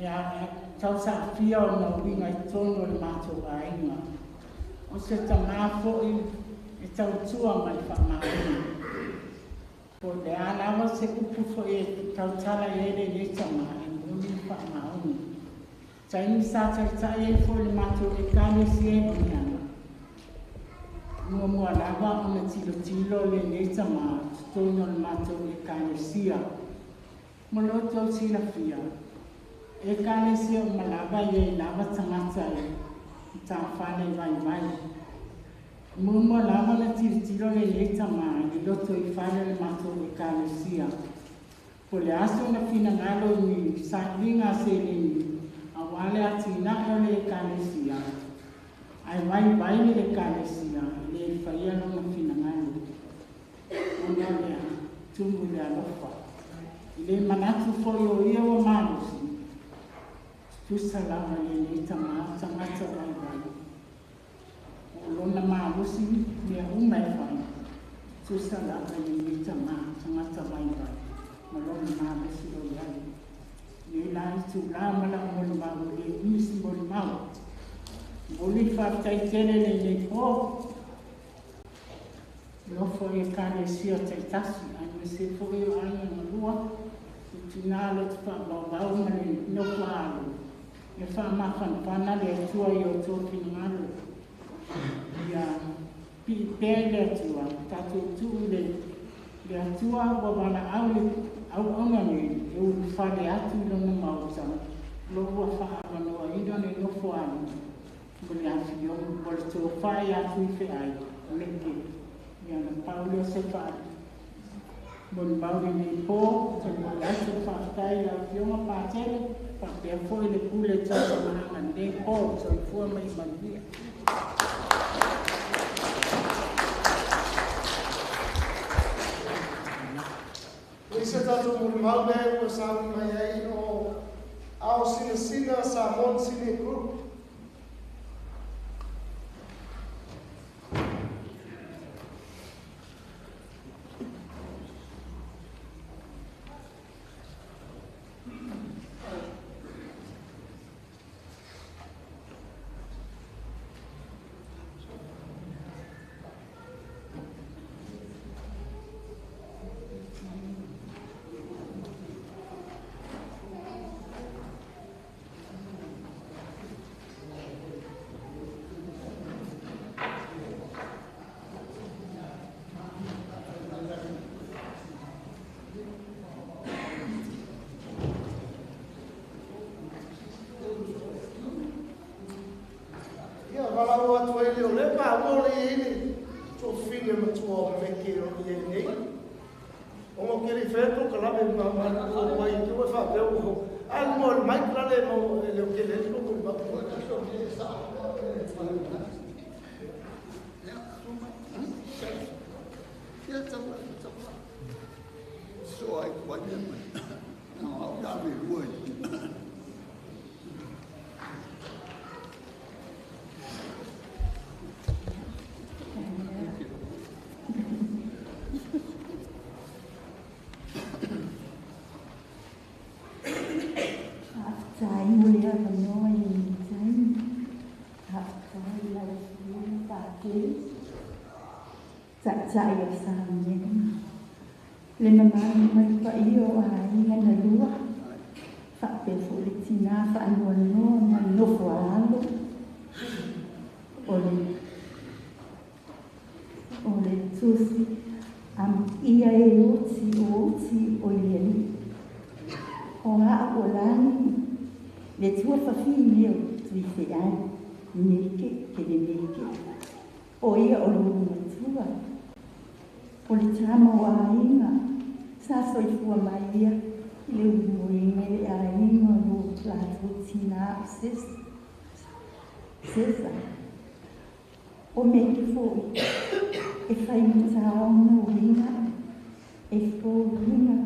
e a tausa fia o na winga i tono le mato ainga. O se tamaa fwoi e tautua mai whamaini. Po le alawa se upu fwoi e tautala e le neita maa e muni whamaini. Taimi sa tai e fwoi le mato e kane si e miana. Mua lawa o na tilo le neita maa tono le mato e kane sia. Moloto sila fia. E kane sia o malawa e lawa tangata e ta whane vai. Mua lawa na tilo le neita maa i loto i whane le mato e kane sia. Po le aso na fina ngalo ni sa linga se ni awale ati na ole e kane sia. Ai vai le kane sia le whaia no na fina ngalo. Ona lea tumu le alofa. Le manatu foi o ia o manusi. Tu salama le neita maa tangata vai. O lona manusi mea umai vai. Tu salama le neita maa tangata vai. Ma lona manusi o iai. Le lai tu lama la moli mau le unisi moli mau. Moli whaftai tene le ne po. Lofo e kane sia tai tasi. Ai se foi o aia na lua. Tinalo te whakawau mani no whaaro. E whamakana le atua i o tōki ngalo. Ia pi pēr le atua, tato tuu le atua wawana au ongani e uru whare atu lona mauta. Loa whaakanoa idone no whaaro. Muli ati o mole tō whae a Tuifeai, Meke. Ia na Paulo se whaare. Mon mauri ni po, te mo lato whaakai la fionga pātere, whapea foi le pule tata mahanga ne po, so i fua mai manuia. Ise tatu muli maule ua sauni mai ai no au sina sa mon sine group. Le mamãe mai pa io ai ngana lua fa pe fulitina fa no no fualo ole tusi am ia e oti o ieni o a olani le tua fa fine Tuifeai Meke ke le Meke o ia o lu tua o le tama o ainga sa soifua mai ia i le umuinga le ainga lo platutina sesa o Meke foi e fai mutao na uinga e fo uinga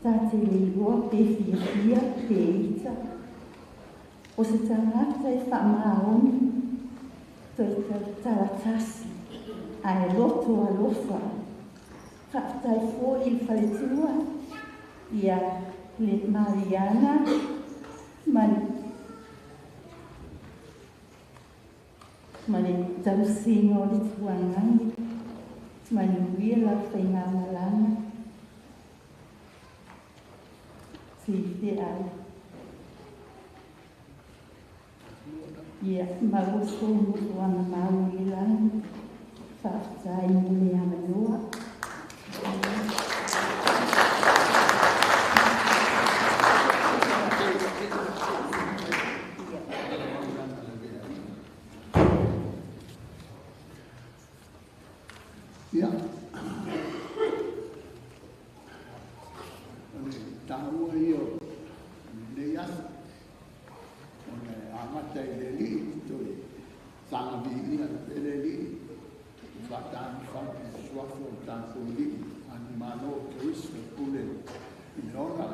tate le lua pe fia pe ita o se tangata e wha maoni to e taratasi ai loto a lofa whaktai fo i whaletua ia le Mariana mani tausinga o le tuangangi mani uia la whainga malana Tuifeai ia magoso mutu ana mau i lani whaftai mule ana noa ia tahua io le asa ole amata le li to sanga vi ia le li fatan suafo tanto li animalo Cristo pule ora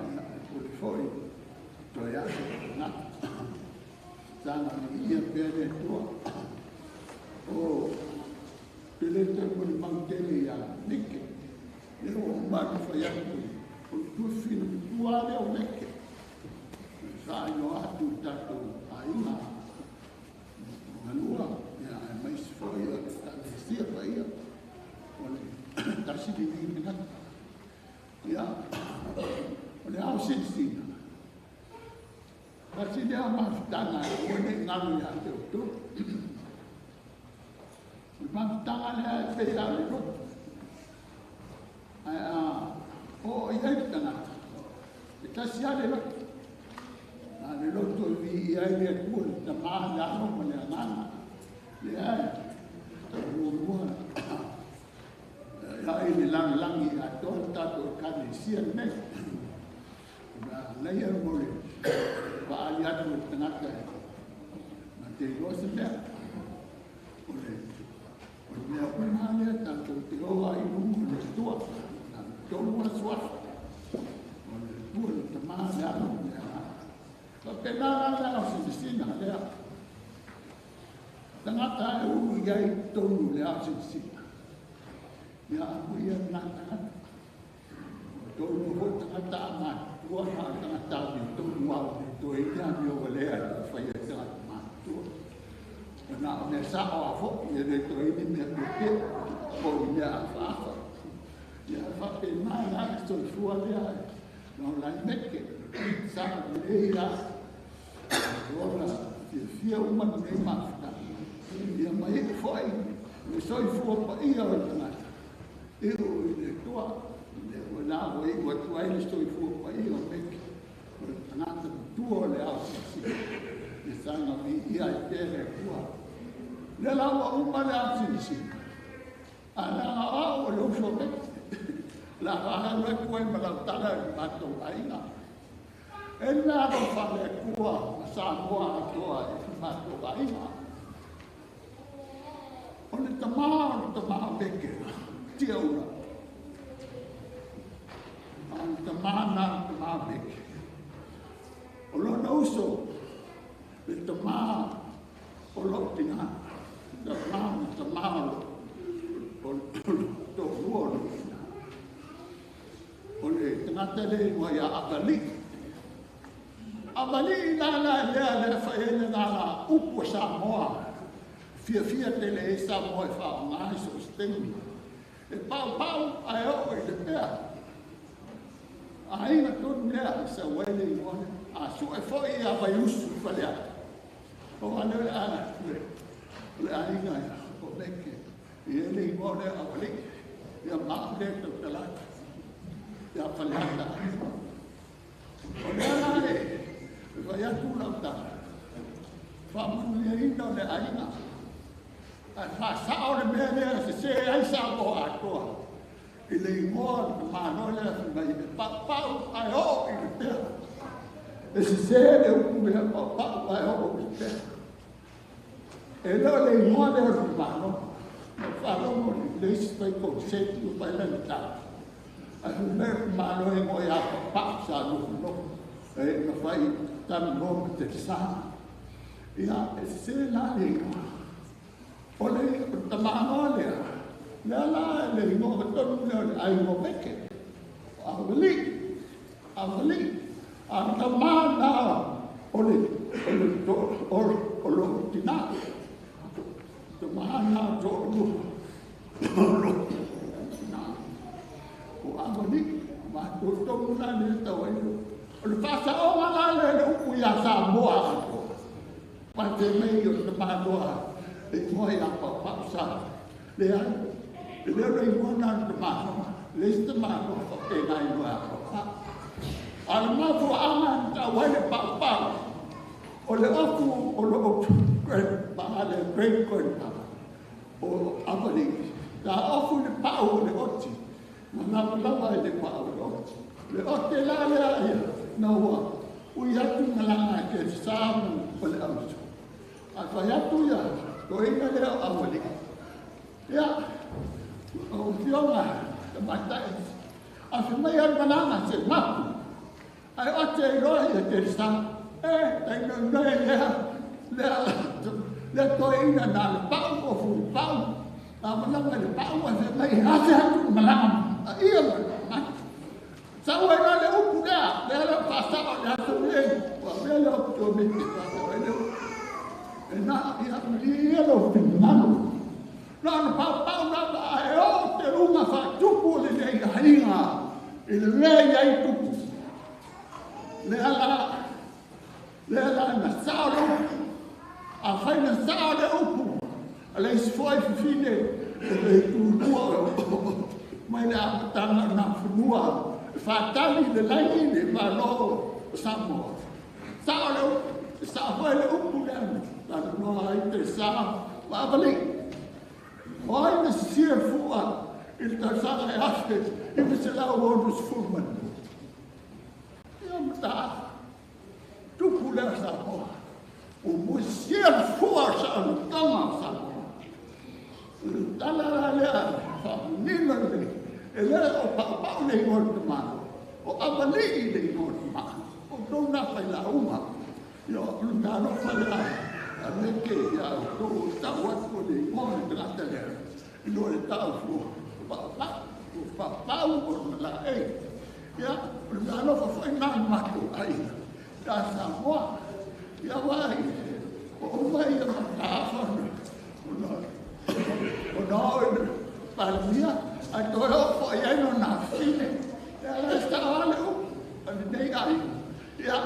pule foi to ia na sanga vi ia pere tua o pele te pule mangeli ya Meke io ma foi a tu fino tua le o Meke sa io atu tato aina manua ya mai foi a sia pai ole tasi di mina ya ole au sensina tasi dia ma tanga ole ngalu ya tu ma tanga le pe ya le o ia tanga tasi ale lo le loto vi ai le kul ta ma la no mo le nana le ai o ya ile lang i a tonta to kani sia ne na ia mo le ba ali atu tangata na te lo se me o le o na le ta to te o ai mu le tua na to mo swa o le tua ta ma la no pe nana la oficina le tangata e Ulugia i tonu le oficina ia ia nana tonu ho tangata ma tua ma tangata ni tonu wa to e ia ni o le a fai e ta ma tu na me sa o fo e le to i me pe po ni a fa ia fa pe nana sto fu ale no la Meke sa le ia ora fia uma nei mafta ia mai foi me soi fu pa ia ora eu le tua le na voi o tua ile sto fu pa ia Meke na tua le au si e sana vi ia tere tua le la uma le au si ala o le so Meke la hanga koe malatala i matou aina. E nā ro whale kua sa moa atoa i matou aina. O le tamā Meke, tia ura. O le tamā Meke. O lona uso, le tamā o lo tina. Tamā o tō rua lo tina. O le tangata le mua ia Abali. Abali nana lea whaene nana upo Samoa. Fia te le e Samoa e whao ngāi so stengi. E pau ai o i le pea. A inga tonu lea sa wele i mone. A su e fo i a vai usu whalea. O ane le a inga o Meke. I ele i mone a wali. Ia maa le tau talaka. Ia whaleata. O lea nare. Vai atu lauta. Whamanu ia ina o le a inga. A whasao le mea lea se ai sa o atoa. I le ingoa le mano lea mai me pau ai o i le pea. E se le uku mea pau ai o i le pea. E leo le ingoa lea le mano. Ma whalongo le isi pai ko seti o pai lani tā. A hu mea mano e ngoi a pau sa nuku no. E na whai tanu no te sa. Ia e se la le ingoa. O le tamānoa lea, lea la le ingoa tonu lea le aingo Meke. Awali, a tamāna o lo tina. Tamāna o lo tina. O awali, ma tonu na le tau aingo. O le whasa o ngana le upu ia Samoa ato. Ma te mei o tamānoa. E moi a pausa. Le ai, le rei mona te mano, le ste mano e nai no a pausa. Al mafu ama ta wale pau. O le ofu o lo great le great grandpa. O avali. Ta ofu le pau le oti. Mana lava le pau le oti. Le oti la le ai. No wa. U yatu malanga ke samu o le auto. A fa yatu ya. Ko ina leo awali. Ia, o fionga, te matai. A se mai an manana se mapu. Ai ote i roa i te sa. Tai ngai lea to ina na le pau o furu pau. Na mananga le pau a se mai hase hatu manana. A ia manana. Sa ua ina le upu lea. Lea leo pasao lea tu lei. Wa lea leo to Meke pasao leo. E nā i alo whinganu. Nā na pau nā e o te runga whatupu le nei hainga. I le mea iai tupu. Lea la na sāro. A whaina sāre upu. A le isfoi whiwhine. E le tūrua. Mai le amatanga nā whanua. Whātali le laini le mano Samoa. Sāre upu. Sāre le upu le Tana noa ai te sā, wāwali. O ai na sia fua, i le tausanga e afe, i me se lau onus fulman. Ia mata, tupu lea sa hoa. O mo sia fua sa anutanga sa hoa. Tana la lea, whamunina le, e lea o pau le ingon te mano. O awali le ingon te mano. O dona whai la uma. Ia o lungano whalea. A Meke ia o tō tau atu le mōne tangata lea. I no le tau fua. Pau o la ei. Ia, o le ano whawhai nā matu ai. Tā Samoa. Ia wai. O mai a matawhana. O nā o palamia. A toi o whai eno nā whine. Ia la stawale o. Ani nei ai. Ia.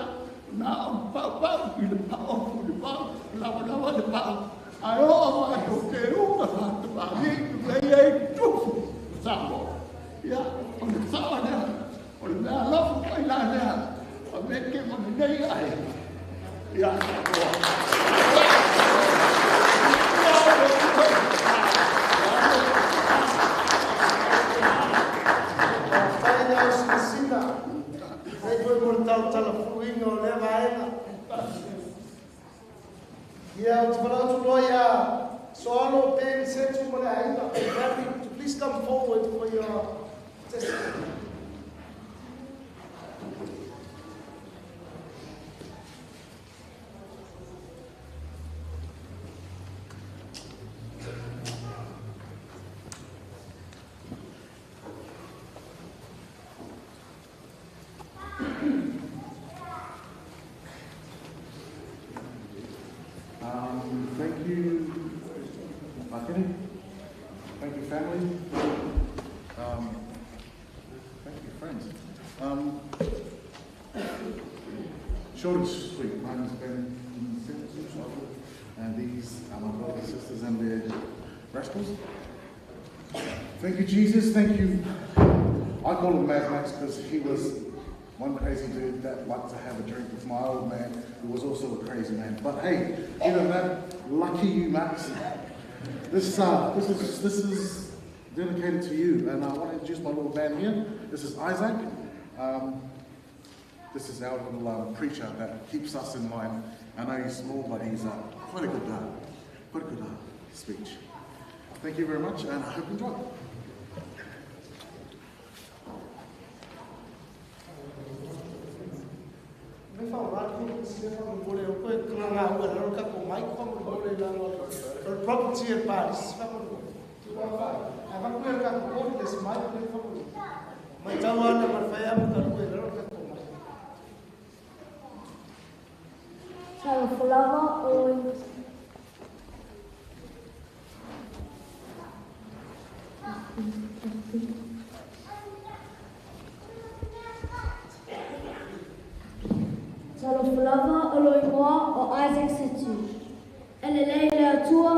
Nā o pau i le pau le pau, lawa le pau. Ai o ama o te unga whātu pāmi, vei ei tufu Samoa. Ia, o le sawa lea, o le mea lofu kai la lea, a Meke mo nei ai. Ia, Samoa. Nei koe mo tau tala fuinga o le vaenga. Ia o te whanau tu loia, so alo pen setu mo le ainga. Happy to please come forward for your testimony. Thank you, Meke. Thank you, family. Thank you, friends. Short and sweet. My name is Ben, and these are my brothers and sisters and their rascals. Thank you, Jesus. Thank you. I call him Mad Max because he was one crazy dude that liked to have a drink with my old man, who was also a crazy man. But hey, even that, lucky you, Max. This is dedicated to you, and I want to introduce my little band here. This is Isaac. This is our little preacher that keeps us in line. I know he's small, but he's quite a good speech. Thank you very much, and I hope you enjoy. Property and Paris. Salofulava Oloimoa o Isaac Setu. Elelele Atua.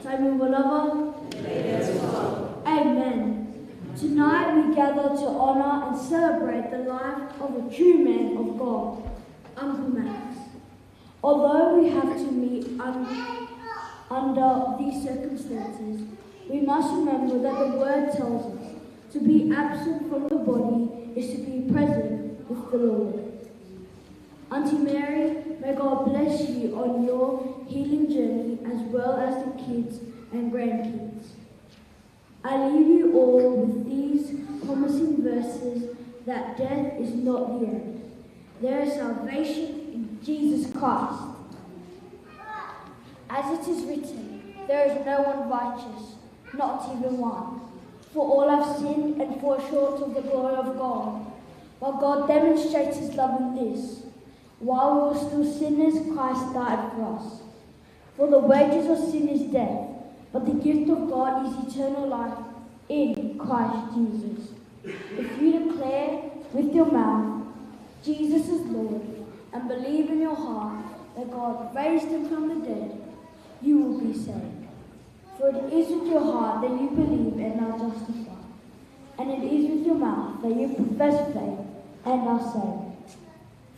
Taimulava. Amen. Tonight we gather to honor and celebrate the life of a true man of God, Uncle Max. Although we have to meet under these circumstances, we must remember that the word tells us to be absent from the body is to be present with the Lord. Auntie Mary, may God bless you on your healing journey as well as the kids and grandkids. I leave you all with these promising verses that death is not the end. There is salvation in Jesus Christ. As it is written, there is no one righteous, not even one. For all have sinned and fall short of the glory of God. But God demonstrates his love in this. While we were still sinners, Christ died for us. For the wages of sin is death, but the gift of God is eternal life in Christ Jesus. If you declare with your mouth, Jesus is Lord, and believe in your heart that God raised him from the dead, you will be saved. For it is with your heart that you believe and are justified, and it is with your mouth that you profess faith and are saved.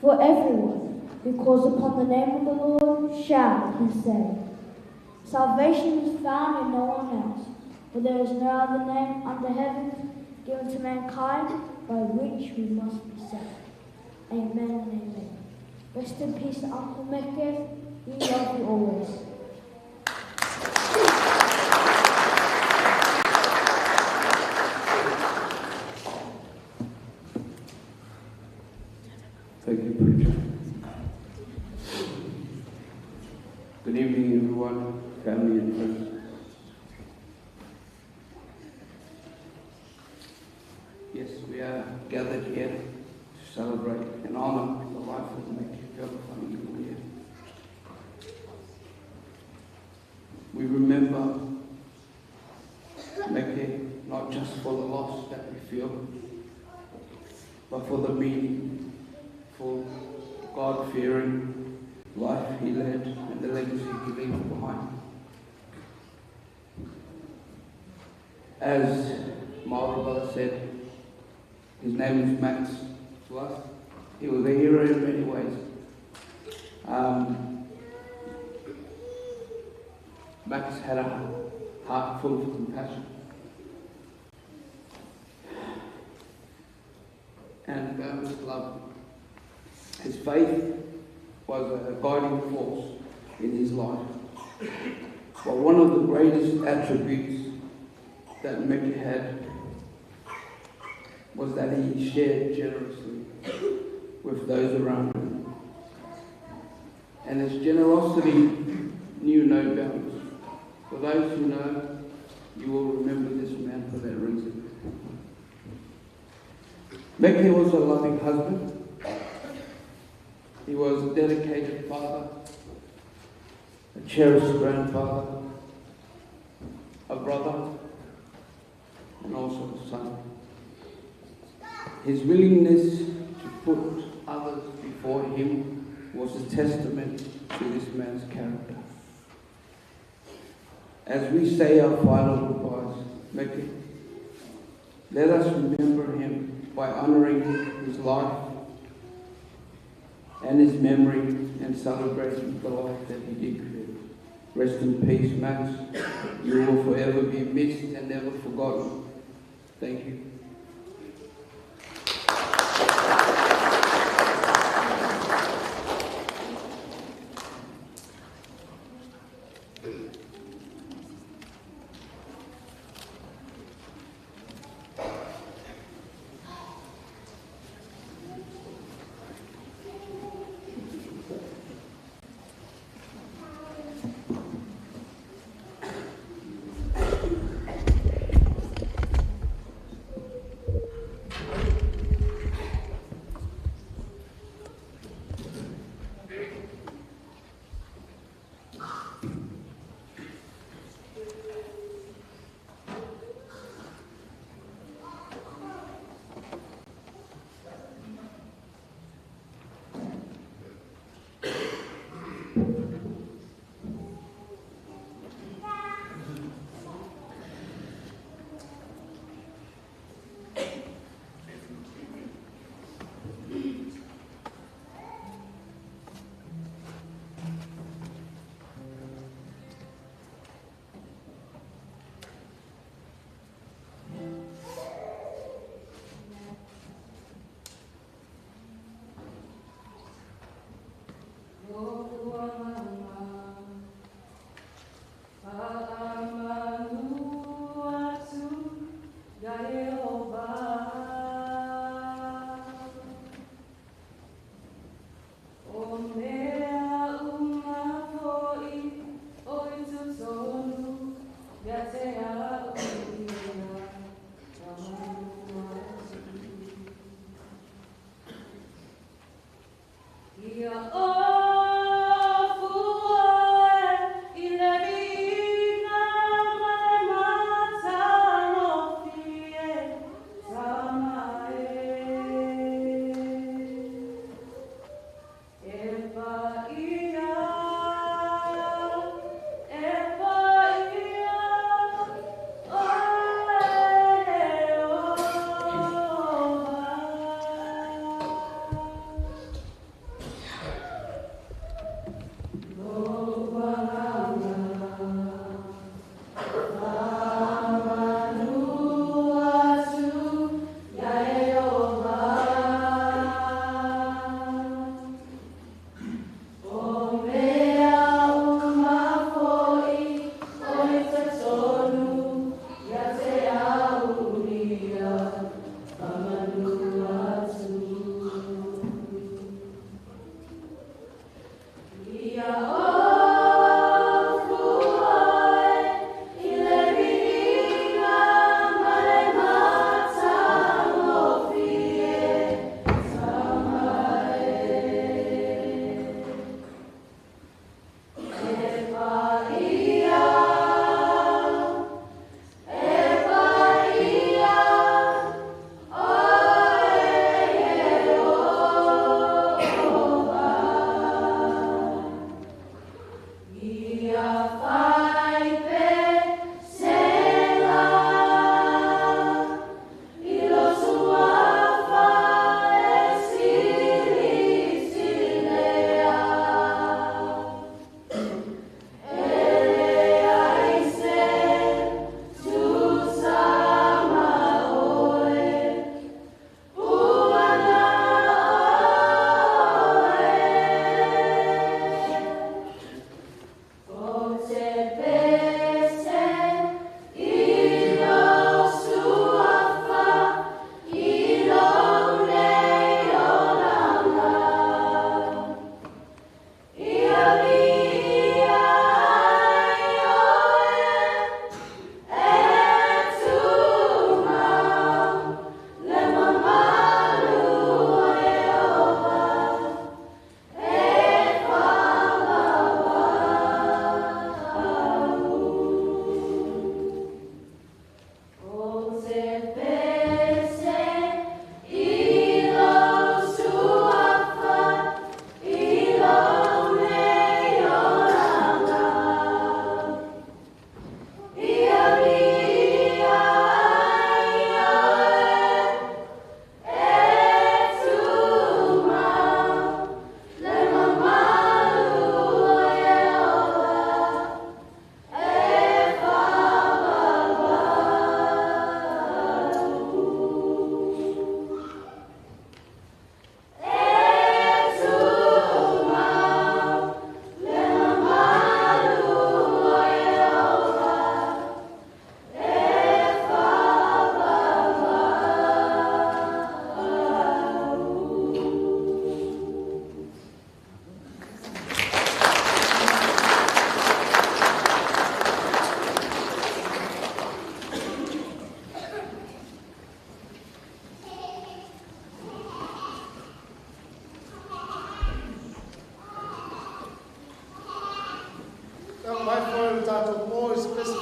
For everyone who calls upon the name of the Lord shall be saved. Salvation is found in no one else, for there is no other name under heaven given to mankind by which we must be saved. Amen and amen. Rest in peace, Uncle Meke. We love you always. Thank you, preacher. Good evening, everyone, family and friends. Yes, we are gathered here to celebrate and honor the life of Meke Fealofani Ulugia. We remember Meke not just for the loss that we feel, but for the meaningful, God-fearing life he led and the legacy he leaves behind. As my older brother said, his name is Max to us. He was a hero in many ways. Max had a heart full of compassion. and boundless love. His faith was a guiding force in his life. But one of the greatest attributes that Meke had was that he shared generously with those around him. And his generosity knew no bounds. For those who know, you will remember this man for that reason. Meke was a loving husband. He was a dedicated father, a cherished grandfather, a brother, and also a son. His willingness to put others before him was a testament to this man's character. As we say our final goodbyes, Meke, let us remember him by honouring his life and his memory and celebrating the life that he did create. Rest in peace, Max. You will forever be missed and never forgotten. Thank you.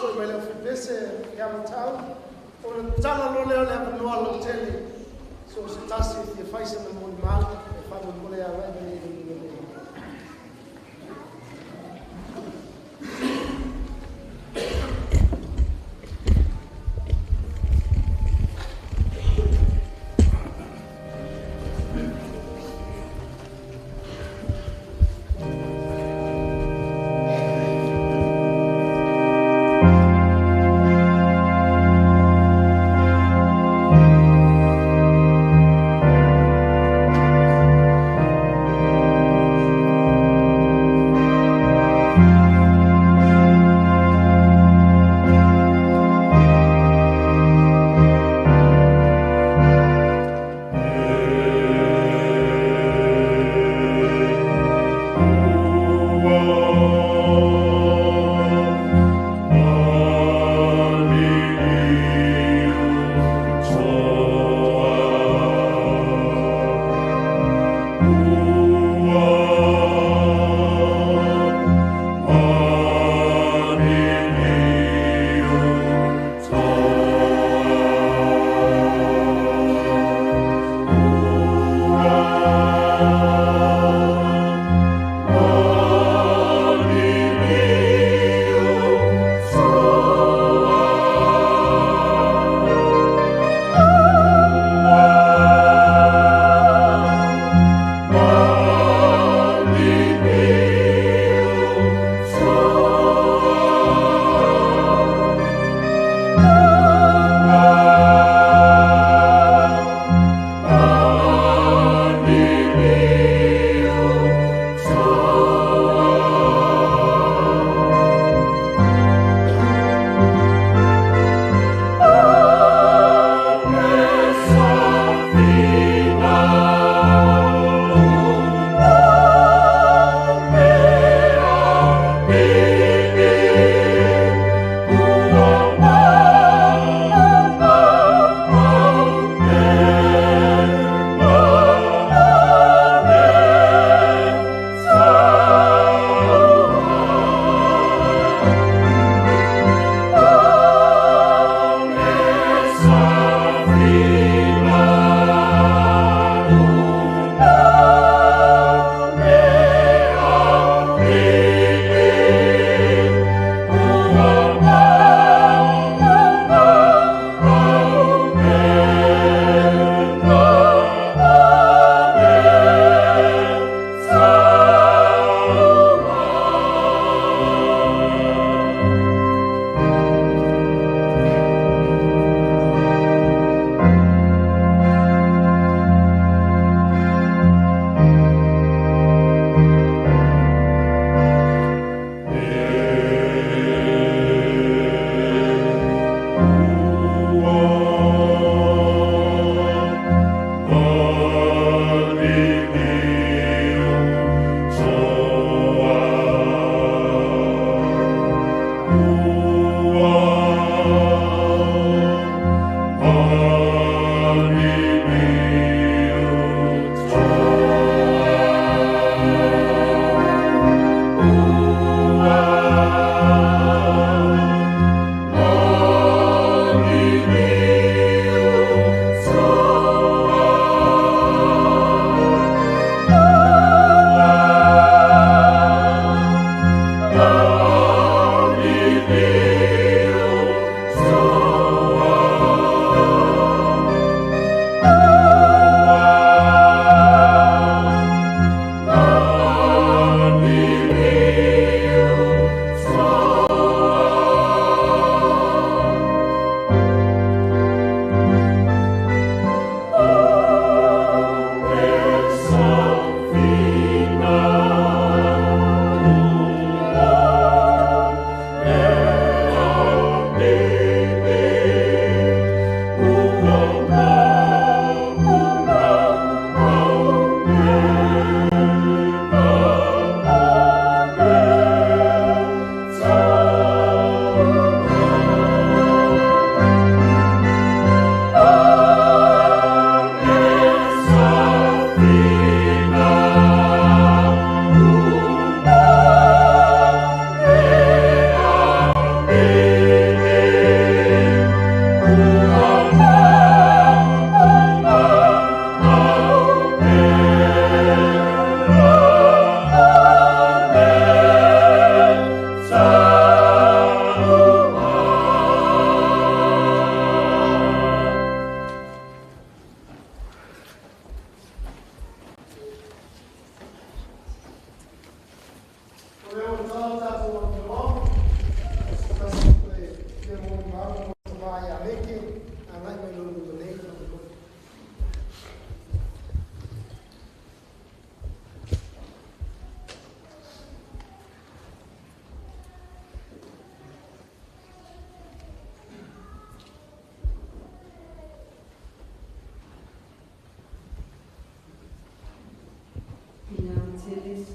foi mai leo fipese ia matau. O le tala lo leo le apanua lo tele. So se tasi te faisa na moni mal, e whanu mole a rai ni ni ni. tele.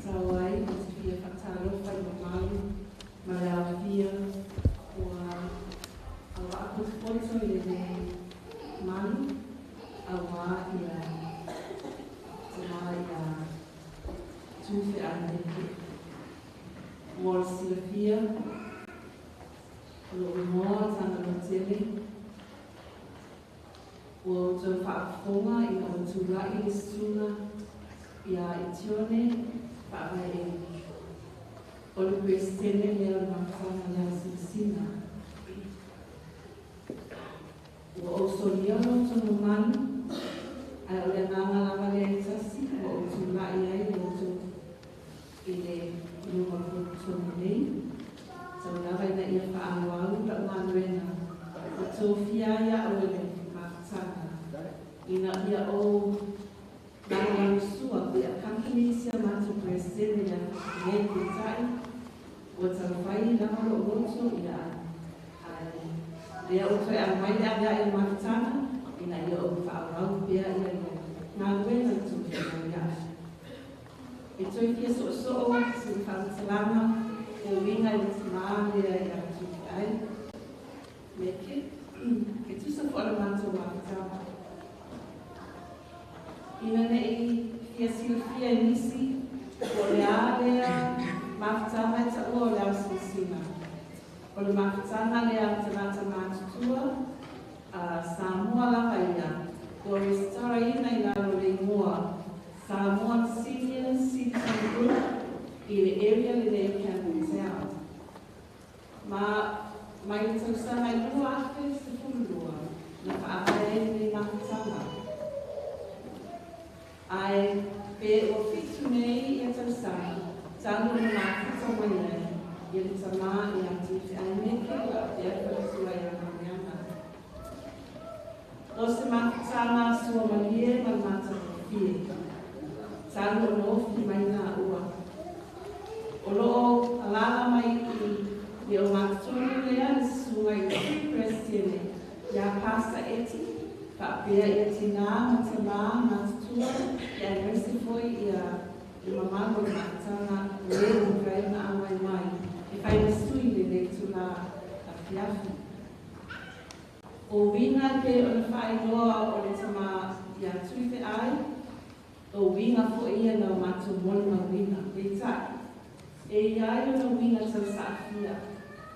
Tawai, o fia fatalo, fai mamali, malea fia, a apostolico i le mali, a wa ia Tuifeai Meke. Wal silafia, lo umoa tana no tele, o te whaafonga i o tūrai i suna i a itione whaavai e o le kwestene leo makana lea sisina. O soliano tono manu, ai o le nganga lava lea tasi, o tūrai ai o tu i le luma tono nei. Tau lava ina ia whaanualu la uanuena, o tō fiaia o le ina ia o nana sua ia kankinisia matu presene ia ngai tai o tawhai nana lo roto ia ia o toi a mai ia matana ina ia o whaarau pia ia ngā wena tu ia e toi kia so si whaatalama e winga i tima ia Tuifeai Meke e tusa fo ala matu matana ina nei fia silafia nisi o le ālea mawhatanga e ta ua o le ausisina. O le mawhatanga le a tanata mātutua a Samoa lava ia. O restara ina i lalo le mua Samoan Senior Citizen Group i le area le le Campbell Town. Ma i tausanga i lua afe se fulua na whaahai le mawhatanga. Ai pe o fitu nei e tausanga, tangu na mawhata mai nei, i le tama i a Tuifeai Meke a te awhasua i a Mariana. O se mawhatanga sua malie ma mata fie, tangu na ofi mai nā ua. O loo alala mai i o mawhatunu lea le sua i te prestiene, i a pasta eti, Pia ia tina matama matutua ia nurse foi ia mamano matana leo vai na amai mai e fai na sui le tula a fiafu o winga pe o le fai loa o le tama ia Tuifeai o winga fo ia na matu moli na winga le tai e ia o na winga tau sa fia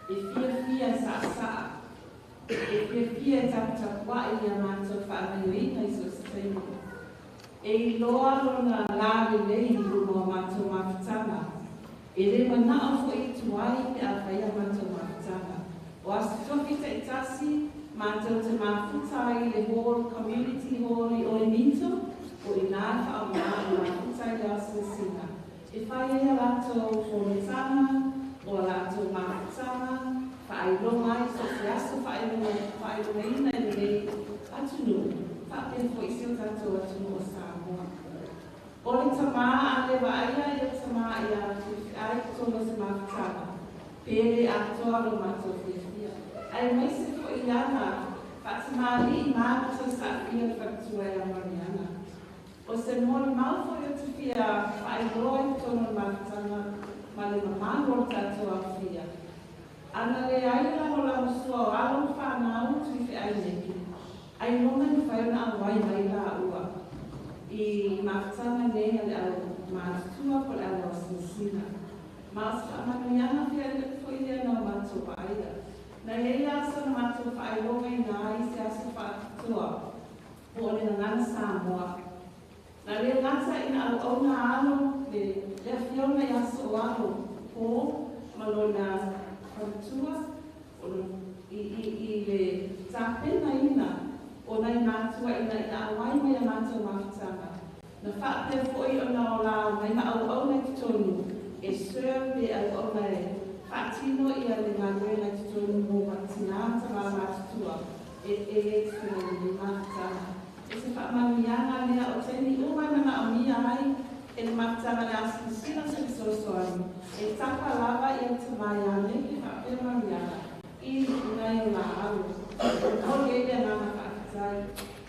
e fia sa e pia taputapua i a mātou whaamaioina i so stēnu. E loa lona lāre nei i luma o mātou mawhatanga. E le manaa fo i tuai pe a whai a mātou mawhatanga. O asu toki te itasi, mātou te mawhutai le hall, community hall i o e mito, o i nā whaamā i mawhutai le asasina. E whai e a lātou whonetanga, o a lātou mawhatanga, Whai longa i so se aso whai longa ina i rei atunu. Whape fo i sio tātou atunu o Samoa. O le tamā a le waia i o tamā i a Tuifeai tono se mawhatanga. Pere atoa lo mātou whiawhia. Ai mai se fo i ana, whatamā li i mātou sa whia whaktua i a Mariana. O se mori mau fo i o tuwhia whai loa i tono mawhatanga ma le mamano o tātou a whia. Ana le aina o la usua o alo whanau Tuifeai Meke. Ai longa ni whaiona a wai mai la ua. I mawhatanga nei ale au mātua po le alo sisina. Mas whaamaniana whia le whoia na mātua whaia. Na hei asa na mātua whai longa i nā i se asa whaatua. Po le ngana Samoa. Na le ngata ina au au na alo le whiona i asa o alo. Po malona Tua, i le tāpena ina, o nei mātua ina awai mai a mātua mawhatanga. Na whaate fwoi o na o lao mai na au nei ki tonu, e serve au nei whaatino i a le ngāre nei ki tonu mō matinata mā mātua, e tūna ni mawhatanga. E se whaamamianga lea o teni umana na o mia ai, e le mawhatanga le asisina se le sosoani. E tapa lava i a tamaya Meke whapea mariana i ngai o la alu. O kore ea nana whakatai.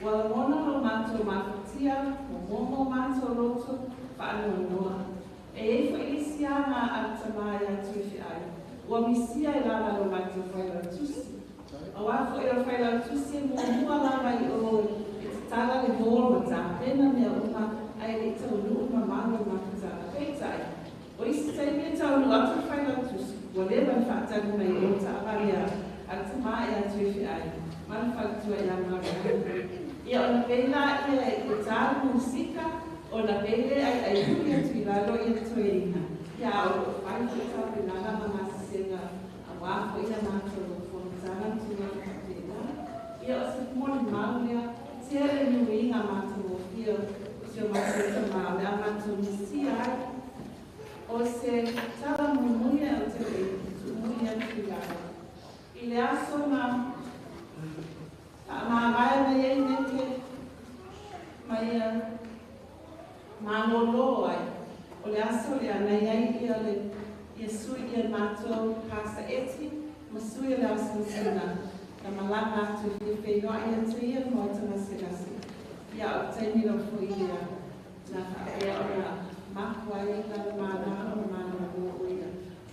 Wala mona lo mātou mātou mafatia, momo mātou loto, whaanoa noa. E wha isia ngā atamai a Tuifeai. Ua misia I lana no mātou whailau tusi. A wāwha I o whailau tusi mua lama I o te tala le mōra ma tā pena mea uma ai le tau nuu ma mālo ma tā peitai. O isi taimia tau nuu atu whailau tusi. Ua lewa whaatagu mai o tā paria atamai a Tuifeai. Mana whaktua I a mālo. Ia o na pena ia I tā musika, o na pele ai hui atu I lalo I atu e ina. Ia o whai ki tau pena na mangasa senga a wāwha I a mātou whanatanga tua I pena. Ia o se mōni maunea, te ere nui ngā mātou o whio, se o mātou te maune a mātou nisi ai. O se tala mumuia o te rei, tu mui atu I lalo. I le aso na mā mai mai e neke, mai Mangolo ai, o le aso le anai ai ia le sui ia mātou kasa eti, ma sui le aso sina, na malanga atu I Fealofani ia te ia mo tanga sigasi. Ia o taimi lo fui ia, na ia o na makua I na mana o mana o ia.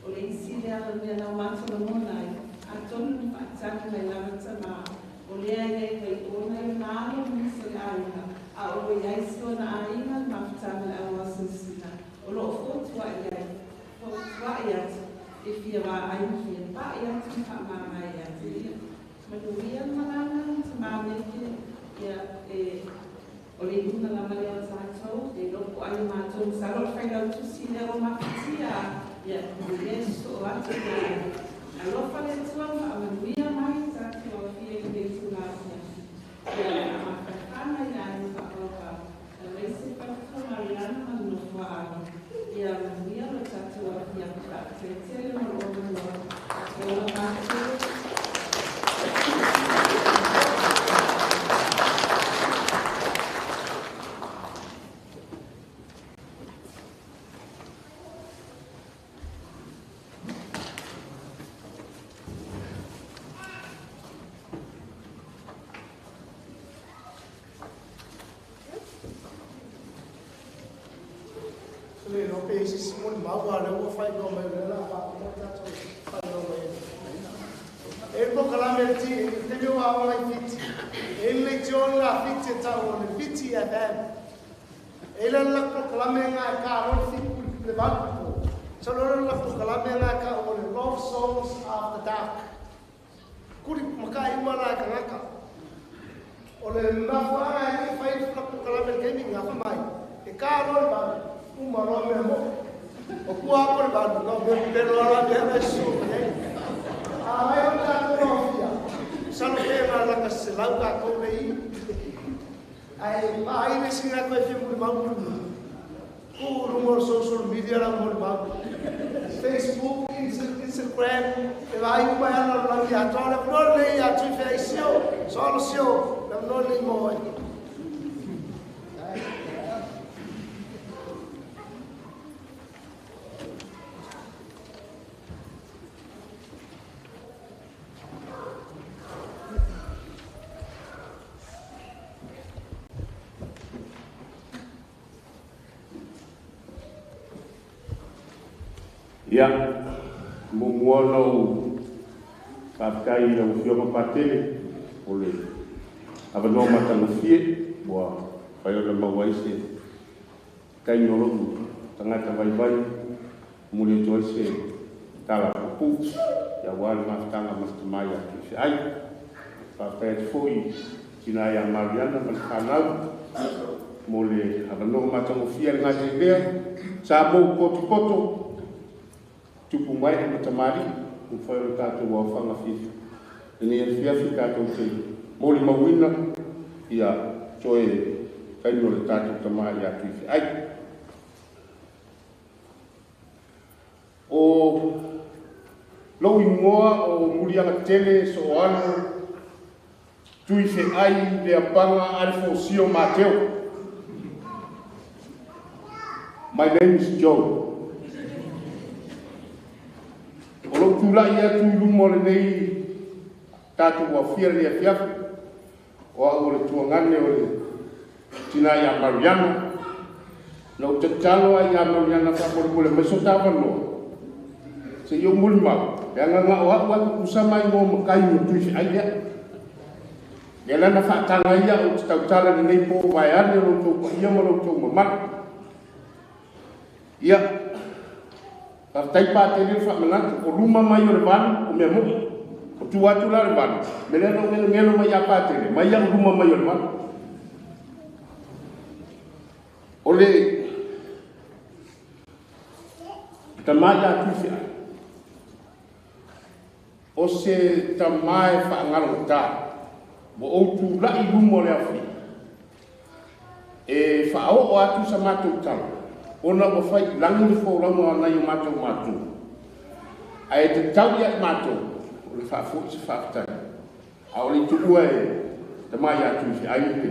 O le isi le ala mea na mātou la mona ai, a tonu ni whaataki mai lava tama, o lea I kai ona I mālo misa le aina. A o iai sio na aina mafutanga le awa sisina. O lo fotua iai, fotua iai, I fia wa aiki, pa iai tu pa mama iai. Manuia manana, tu mameke, ia o le una la male o tātou, e loko ai mātou, saro whailau tu sine o mafutia, ia Yesu o atu iai. A lofa le tua, a manuia mai tātou o fia I le tu lāpia. Ia a mafakana iai, Mariana no fuaro e a minha rotação aqui a terceira no le no pe isi simon mawa le o fai no mai le la fa mo ta so fai no mai e ko kala me ti te me wa wa fit e le jon la fit ta o le fit ya dan e le la ko kala me nga ka ro fit le ba ko so lo la ko kala me nga ka o le love songs of the dark kuri makai mala ka nga o le na fa ai fai ko kala me gaming nga fa mai e ka ro ba uma nome mo o kua por ba no pero la bela so ai o ta no fia sano te ma la ka se la ka ko nei ai ne singa ko te mo ma ko rumor social media la mo ba Facebook Instagram e vai uma ela la via tola no le ya Tuifeai solo no le mo Ia, mumuolo kakai na ufioma patele ole avano matanga fie wa paiola mawaise kai nolo tangata vai muli toise tala pu ya wal maftanga mastamaya Tuifeai pa pet foi tina ya Mariana malkanau mole avano matanga fie ngate bea sa mo koto tupu mai e matamari u whai o tātou wa whanga whiwhi. E ni e whiawhi tātou te mōli mawina ia toe kaino le tātou tamai a Tuifeai. O lau ingoa o murianga tele so ano Tuifeai le apanga alfo sio Mateo. My name is Joe. Olo tula ia tu lumo le nei tatu wa fia le fiafu o le tuangane o le tina ia Mariana, na o te talo ai ia Mariana whakore mai so tāwanoa. Se yo muli mau, e anga ngā o hau aku kusama i ngō makai no Tuifeai ia. E lana whaatanga ia o te tautala ni nei pō vai ane o tō pa ia maro tō mamata. Ia, whaatai pātere whaamanata, o ruma mai o le vanu, o mea mohi. O tu atu la le vanu. Me lena o ngelo mai a pātere, mai a ruma mai o le vanu. O le tamai a Tuifeai. O se tamai whaangaro tā. Mo outu lai rumo le awhi. E whaao o atu sa mātou tala. Ona o whai langi le whaurama anai o mātou mātou. A e te tau ia mātou. O le whaafoi se whaafitai. A o le tuua e tamai a Tuifeai le.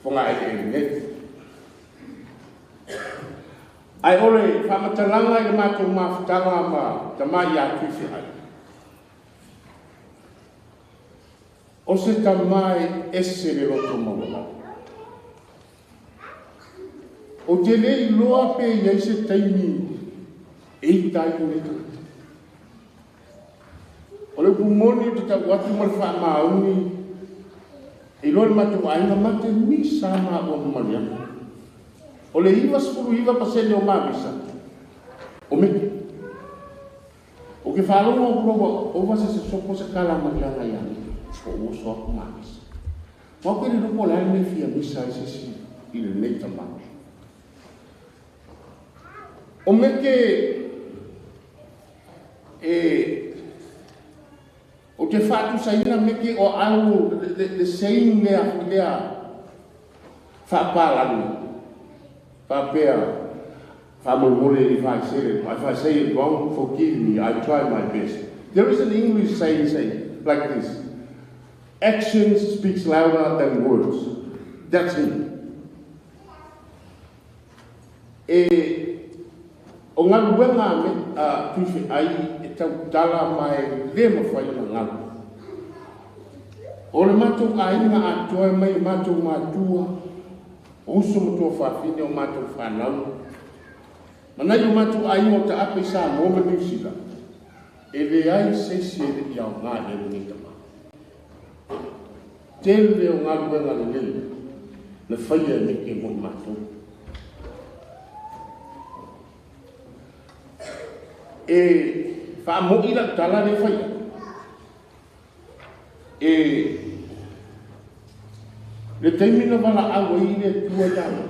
Whonga e ne. Ai ole whamatalanga i le mātou mawhitanga ma tamai a Tuifeai. O se tamai ese le roto mawana. O te lei loa pe iei se taimi e i tai ure ta. O le pumoni te tau atu mal wha mauni e loa le matu aina mate mi sama o mariana. O le iwa sfuru iwa pasene o mamisa. O Meke. O ke whalonga o proba o wasa se sopo se kala mariana iani. O uso aku manis. Mau kere rupo lai me fia misa i sisi i le nei tamau. O Meke o te whatu sa ina Meke o au le sein lea whapalani. Whapea whamomore if I say it wrong, forgive me, I try my best. There is an English saying like this. Action speaks louder than words. That's it. O ngā ruenga me Tuifeai e tau tala mai le mawhai na ngā. O le mātou ainga atoa mai mātou mātua. O uso matua whawhine o mātou whanau. Manai o mātou ainga o ta ape sa mōma New Zealand. E le ai sesi e i au ngā e ni tama. Tele o ngā ruenga le lele, na whaia Meke mo i mātou. E wha mo ira tala le whaia. E le teimina wala awa i le tua iana.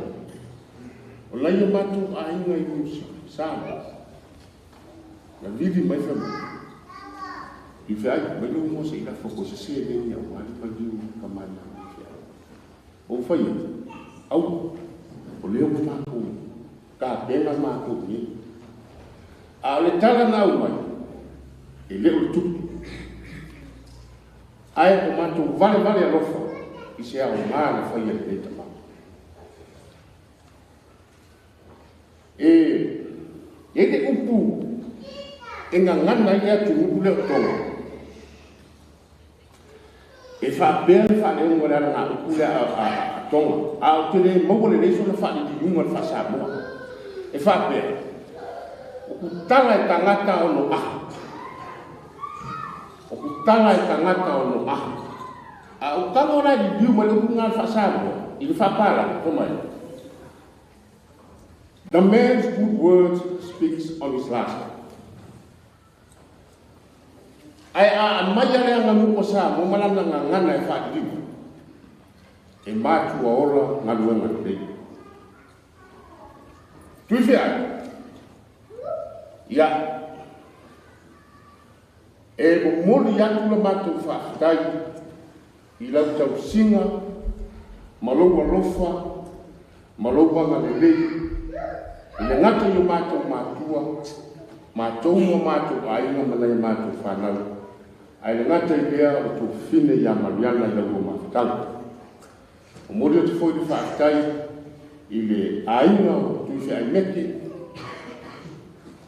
O lai o mātou a inga i musi, sāma. Na vidi mai whamu. I whaai, mai o mo se ira whako se se le ni au wani pagiu ka mai na whaai. O whaia, au, o leo mo mātou, ka pena mātou ni. A le tala na au mai, e leo tupu. Ai o mātou vale alofa, i se au māna whaia le tama. E te upu, e ngā ngana i atu upu leo tonga. E whaapea le whaale unga rea ngā upu leo a tonga. A o te le maua le reiso le whaale ki unga le whasamoa. E whaapea. O kutala e tangata o no aha. O kutala e tangata o no aha. A o tanga ora i diu ma le upu ngā le whasamoa. I le whapara, tomai. The man's good word speaks on his last name. Ai a mai rea ngā muko sa, mo malana ngā ngana e whaatiriwa. E mātua ora ngā luenga rei. Tuifeai. Ia. E o mori atu la mātou whaafitai. I lau tau singa, maloua lofa, maloua ngā lelei. I le ngata i o mātou mātua, mātou mo mātou ainga manai mātou whanau. Ai le ngata i lea o tō whine i a Mariana i la ua mawhitanga. O mori o te whoi te whaakitai i le ainga o Tuifeai Meke.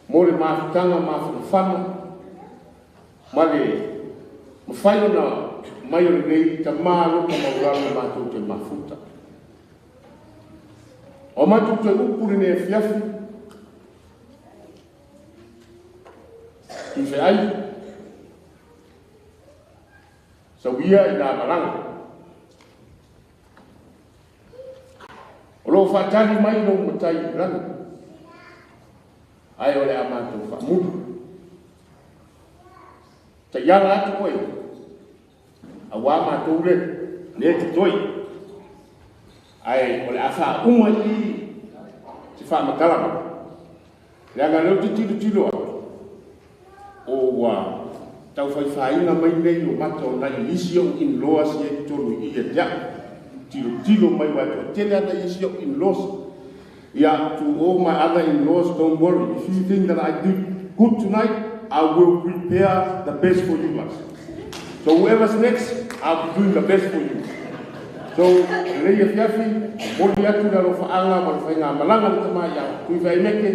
Mo le mawhitanga mawhitanga ma le mawhai ona mai o le rei ta mālo ka maurana mātou te mawhuta. O matu te upuri ne fiafi. Tuifeai. Sauia i nā maranga. O lo whatari mai no mutai rana. Ai o le amatu whamudu. Ta yanga atu oi. A wā mātou le, le te toi. Ai, o le awha uma i te wha makalama. Le anga leo te tilo atu. O wā, tau whaiwhainga mai nei o mata o nai isi au in loa si e tonu i e tea. Tilo mai wai o tele ana isi au in loa. Yeah, to all my other in-laws, don't worry. If you think that I did good tonight, I will prepare the best for you guys. So whoever's next, I'll be doing the best for you. So, rei e fiafi, mori atu na rofa anga, mori whainga malanga ni tamai au. Tuifeai Meke,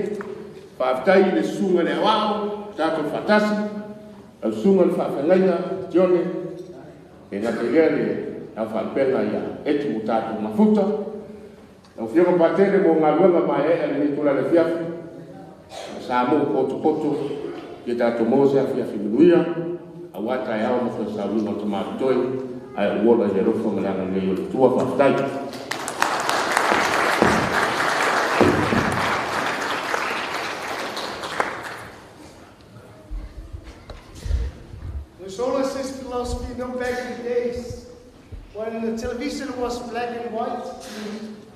whaafitai le sunga le awao, tātou whatasi, au sunga le whaafengaina, tione, e nga te rea le, au whaalpenga ia, etu o tātou mafuta. Au whionga patene mo ngā luanga mai e ale ni tula le fiafi. Sa mo poto, ke tātou mose a fiafi minuia, a wata e au mo sa luanga to maa toi, ai uola e rofo ngalanga nei o le tua whaftai. There's always this philosophy, you know, back in the days, when the television was black and white,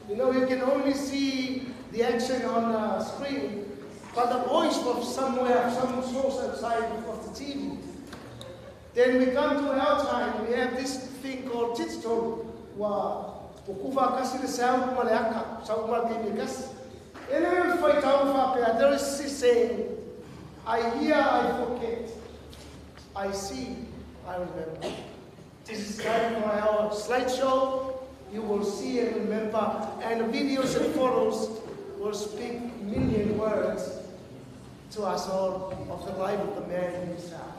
you know, you can only see the action on the screen, but the voice was somewhere, some source outside of the TV. Then we come to our time, we have this thing called digital, where there is this saying, I hear, I forget, I see, I remember. This is time for our slideshow. You will see and remember, and videos and photos will speak million words to us all of the life of the man himself.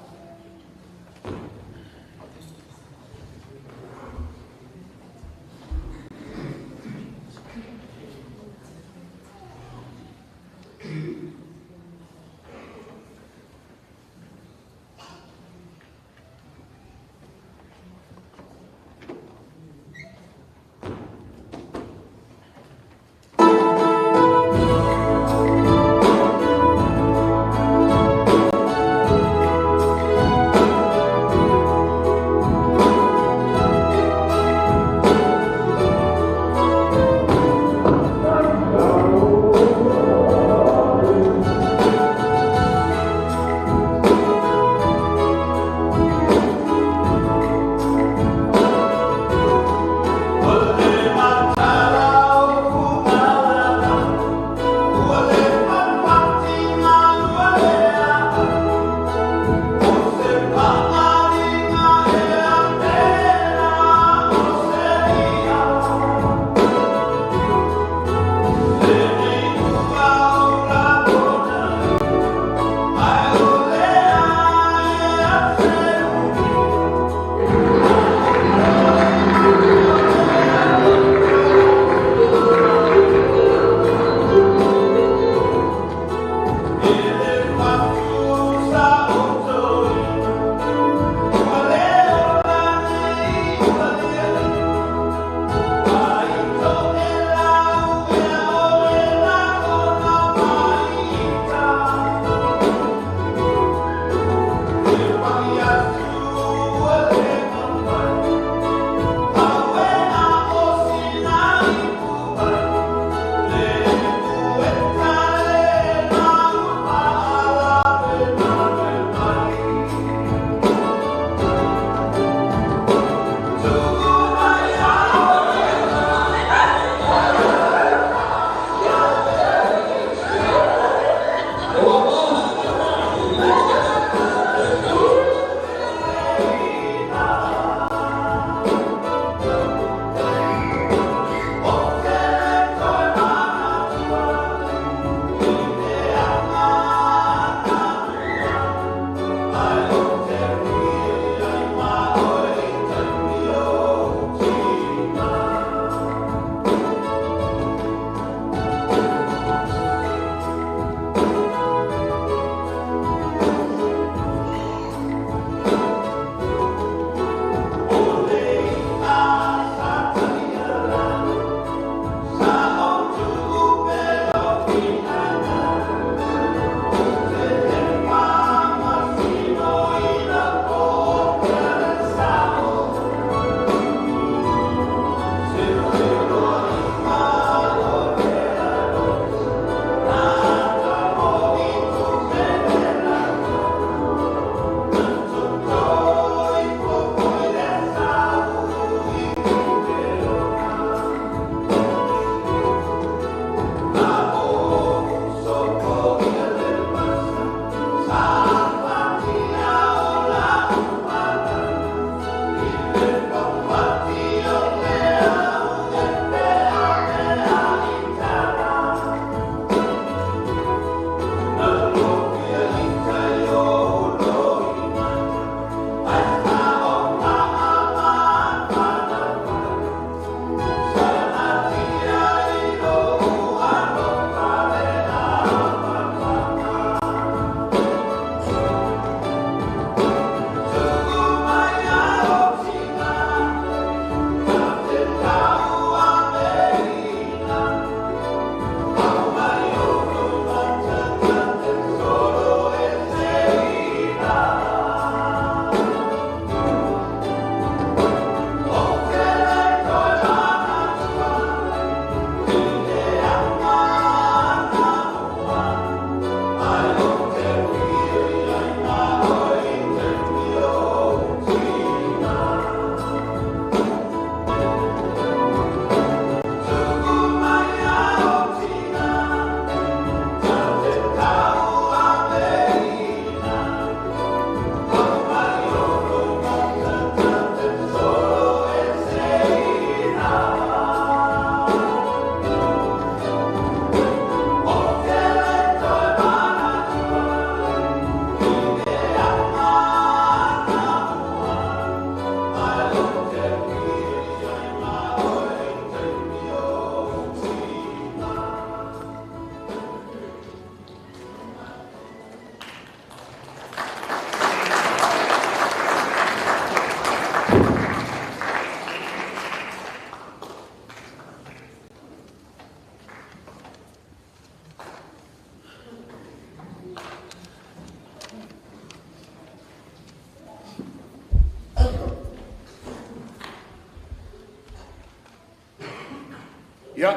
Ia,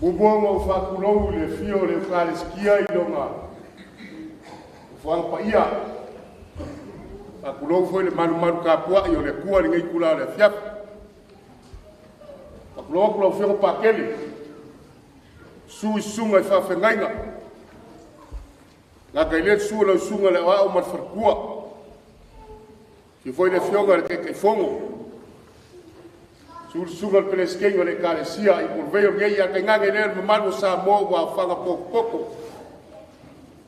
Ubonga o whakulou le fio le whare skia I longa. Whanga pa ia. Whakulou foi le maru ka pua I o le kua ni ngai kula le fiap. Whakulou whio pa kele. Sui sunga I whawhengainga. Ngā kai le sua lau sunga le wao mat wharkua. Ki foi le fionga le kei fongo. Sunga pele skenga le kare sia I porveo ngei a kai ngange le mamano sa mo wa whanga poko.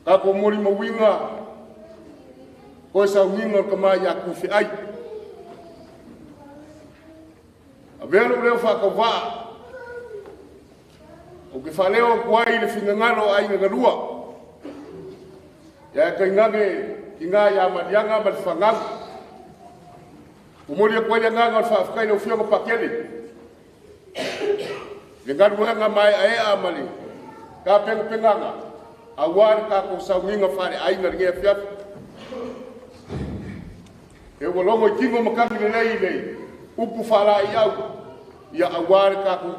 Ka ko mori mawinga. Koe sa winga ka mai a Tuifeai. A velo leo whakawha. O ke whaleo kuai le whingangalo ai ngangarua. Ia kai ngange ki ngā ia marianga ma le whangang. Umuri koe le nganga o whaafukai no whionga pakele. Le ngaruanga mai ae amali. Ka penganga. A wāre ka ko saunginga whare ainga ringia whiafu. E walongo I kingo makangi le nei. Upu whala I au. Ia a wāre ka ko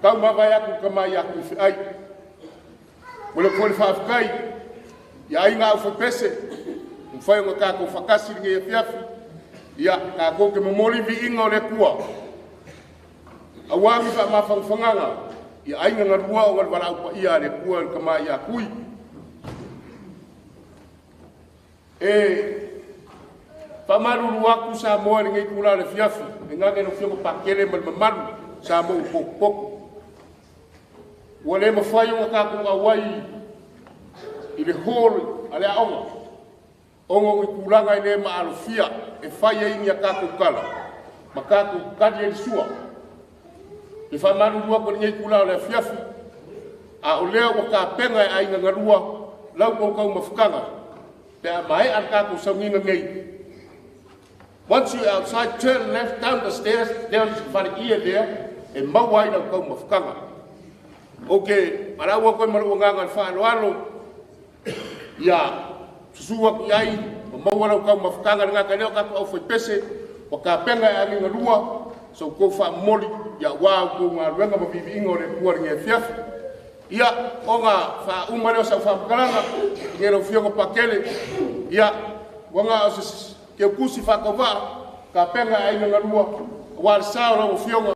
kau mawai aku ka mai aku Tuifeai. Mole koe le whaafukai. Ia ainga au whapese. Mwhaionga ka ko whakasi ringia whiafu. Ia, ka ko ke mamori vi inga o le kua. A wāmi wha mawhangwhanganga. Ia ainga ngā rua o ngā warau pa ia le kua ka mai a kui. Whamaruru aku sa moa ni ngai kula le fiafu. E ngā keno whionga pakele mal mamaru sa mo upoko. Ua le mawhaionga ka ko awai I le hori a le aonga. Ongo I kulanga I le maalofia e whai e ingi a kako kala. Ma kako kadi e sua. E whai manu rua ko ni kula o le fiafu. A o leo o ka penga e ainga ngarua lau kau mawhukanga. Te a mai an kako saunginga ngei. Once you're outside, turn left down the stairs. There's a ear there. E mawai lau kau mawhukanga. Okay, parawa koe maru o nganga whaanoalo. Ia, susua ki ai, mawana o kau mawhukanga ngā ka leo kako au whaipese, o ka penga e anginga rua, so kou wha moli, ia wā kou ngā ruenga mabibi inga o le kua ringa fiafu. Ia, o ngā wha umare o sa whamkaranga, ngero whionga pakele, ia, wanga o se ke ukusi whakawha, ka penga e anginga rua, wā le saora o whionga,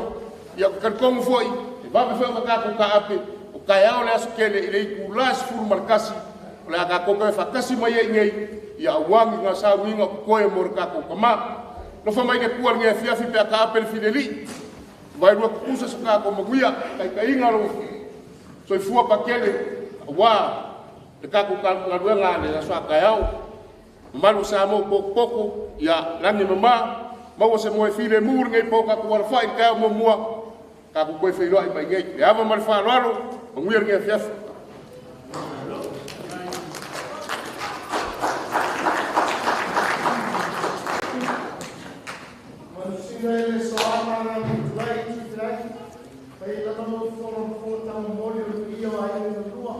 ia kankongu foi, e wape whionga kako ka ape, o kai ao le aso kele, I le iku lasi furu markasi, o le aka koka e whakasi mai e ngei, ia awangi ngā sauinga ko koe mo reka ko kama. No whamai ne kua ngia fiafi pe a ka apele whireli. Vai rua kukusa sa kā ko maguia, kai ingaro. So I fua pakele, wā, te kā ko ngā ruenga ne na soa kai au. Malu sa mo poko, ia langi mama, maua se moe whire mūru ngei poka ko wara whai kai au mo mua, kā ko koe whiroa I mai ngei. E awa mara whāroaro, manguia ngia fiafi. Ele só ama vai Tuifeai. Vai lá no foro tá um molho do io aí no rua.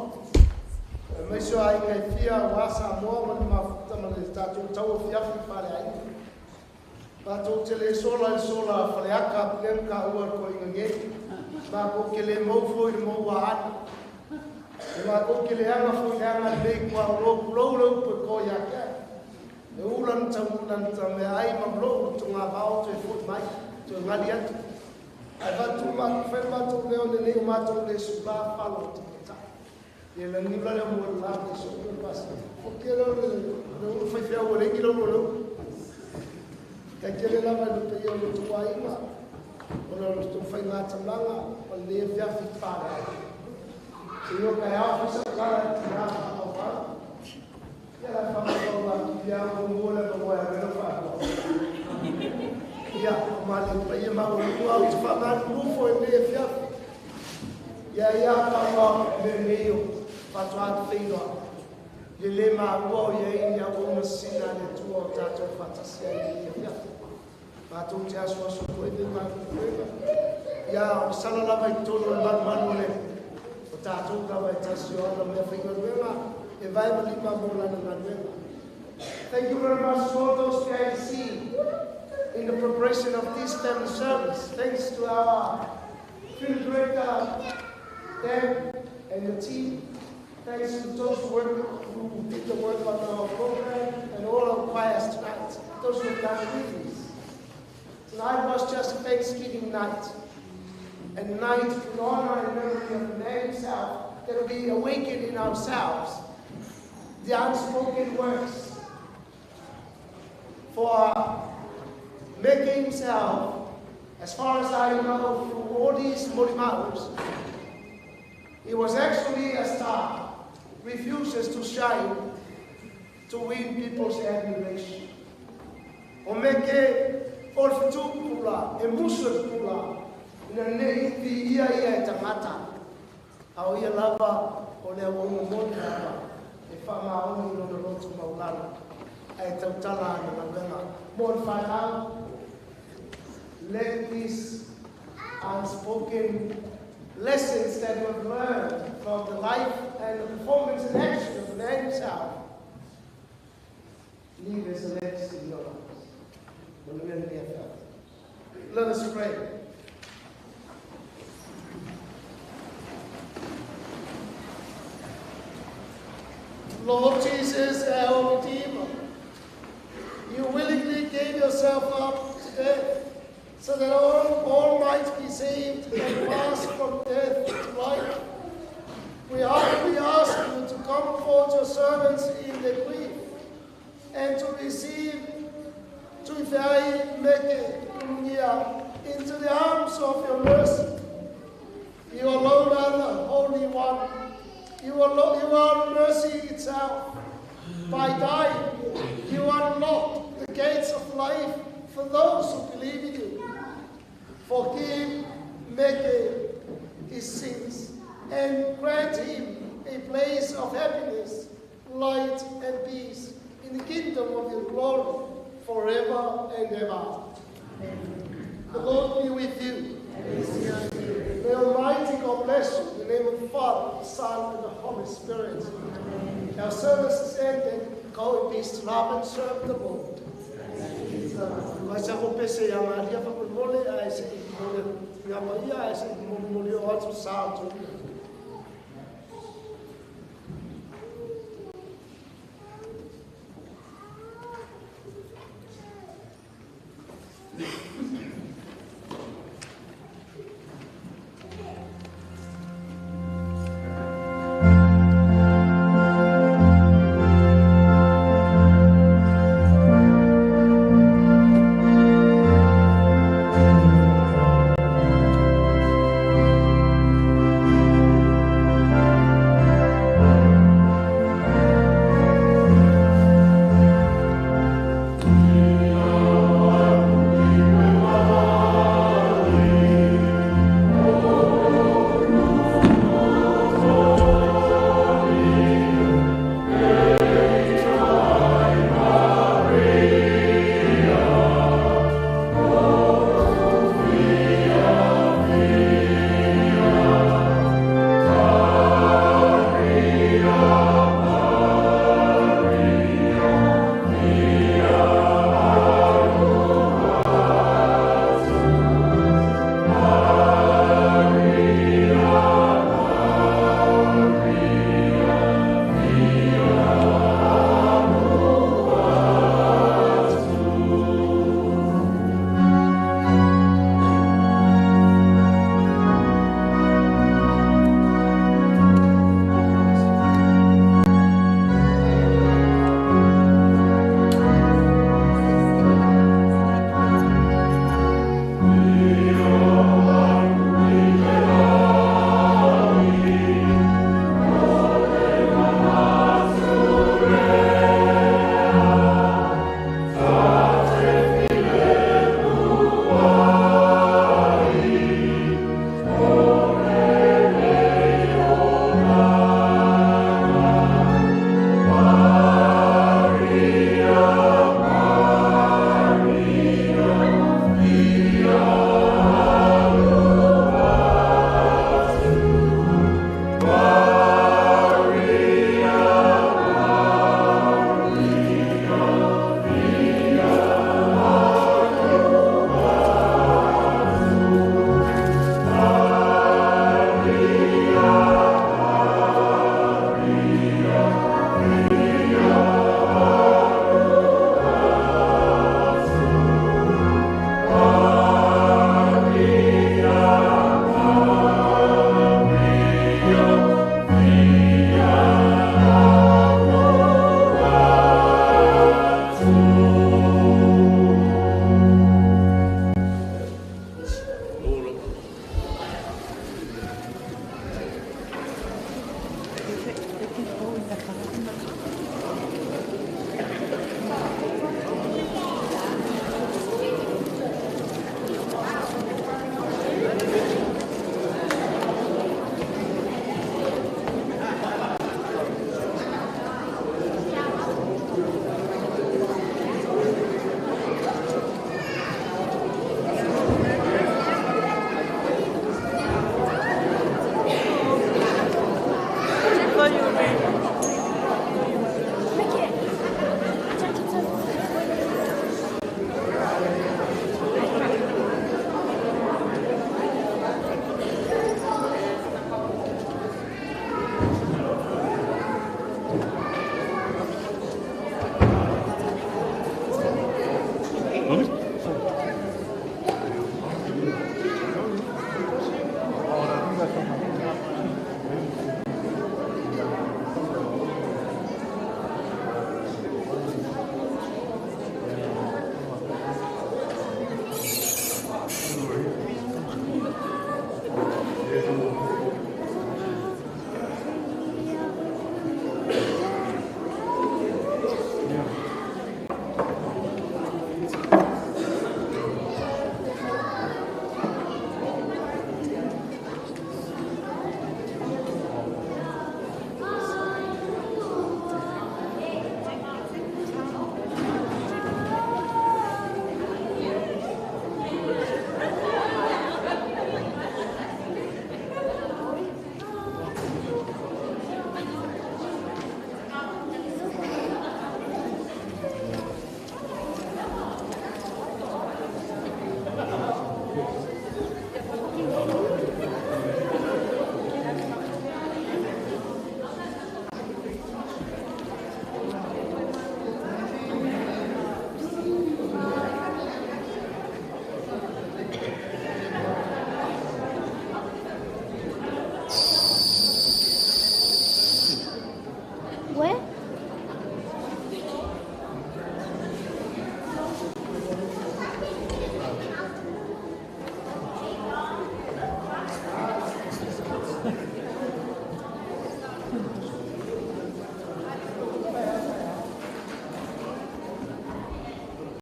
Mas só aí que fia wasa mo mas ma futa mas está tudo tão fiafi para aí. Para tudo tele sola fale aka plen ka ua ko inge. Ba ko que le mo foi mo wa. Ba ko que le anga foi anga le ko lo ko ya ka. E ulan tam ai mamlo tu nga bao tu fut mai tu ngadi atu ai va tu ma fe ma tu leo le le ma tu le suba palo ta e le ni la mo la ni so ko pas o que le foi fe o le ki lo ka ke la ma tu yo tu ai ma o lo tu fai na tsamanga o le via fi para se yo ka ya fa sa ka na fa ya fa ma ya mo la mo ya me lo fa ya ma le pa ya ma o tu fa ma lu fo e le fia ya pa ma le meio fa tu at feino ye le ma o ye ya o mo sina le tu o ta to fa ta sia ye ya fa tu te aso so ko e ma ya o sala la vai to no ma le o ta to ka vai ta sio la me fa ko e vai ma li ma mo la na Thank you very much to all those PIC in the preparation of this family service. Thanks to to our field director, Dan, and the team. Thanks to those who did the work on our program and all our choirs tonight, those who have done readings. Tonight was just a Thanksgiving night, and a night in honor and memory of the man himself, that we awaken in ourselves the unspoken words. For Meke himself, as far as I know, through all these Morimaus, he was actually a star. Refuses to shine to win people's admiration. O Meke, o pula, e musa pula, ina nei vi ia e tangata. Au ia lava, o lea wongo moni lava, e whamaoni no rotu maulana, e tautala na ngana. Mon whanau, let these unspoken lessons that we have learned from the life and the performance and action of the man himself leave as a legacy in your lives. Let us pray. Lord Jesus, our Redeemer, you willingly gave yourself up to death, so that all might be saved and pass from death to life. We humbly ask you to comfort your servants in their grief and to receive Tuifeai, Meke, Ulugia into the arms of your mercy. You alone are the Holy One. You are mercy itself. By dying, you unlocked the gates of life for those who believe in you. Forgive Meke his sins and grant him a place of happiness, light, and peace in the kingdom of your glory forever and ever. Amen. The Lord be with you. Amen. May Almighty God bless you. In the name of the Father, the Son, and the Holy Spirit. Amen. Our service is ended. Go in peace to love and serve the Lord. Vai se acontece a Maria para o mole, aí se mole, a Maria, aí se mole o outro salto.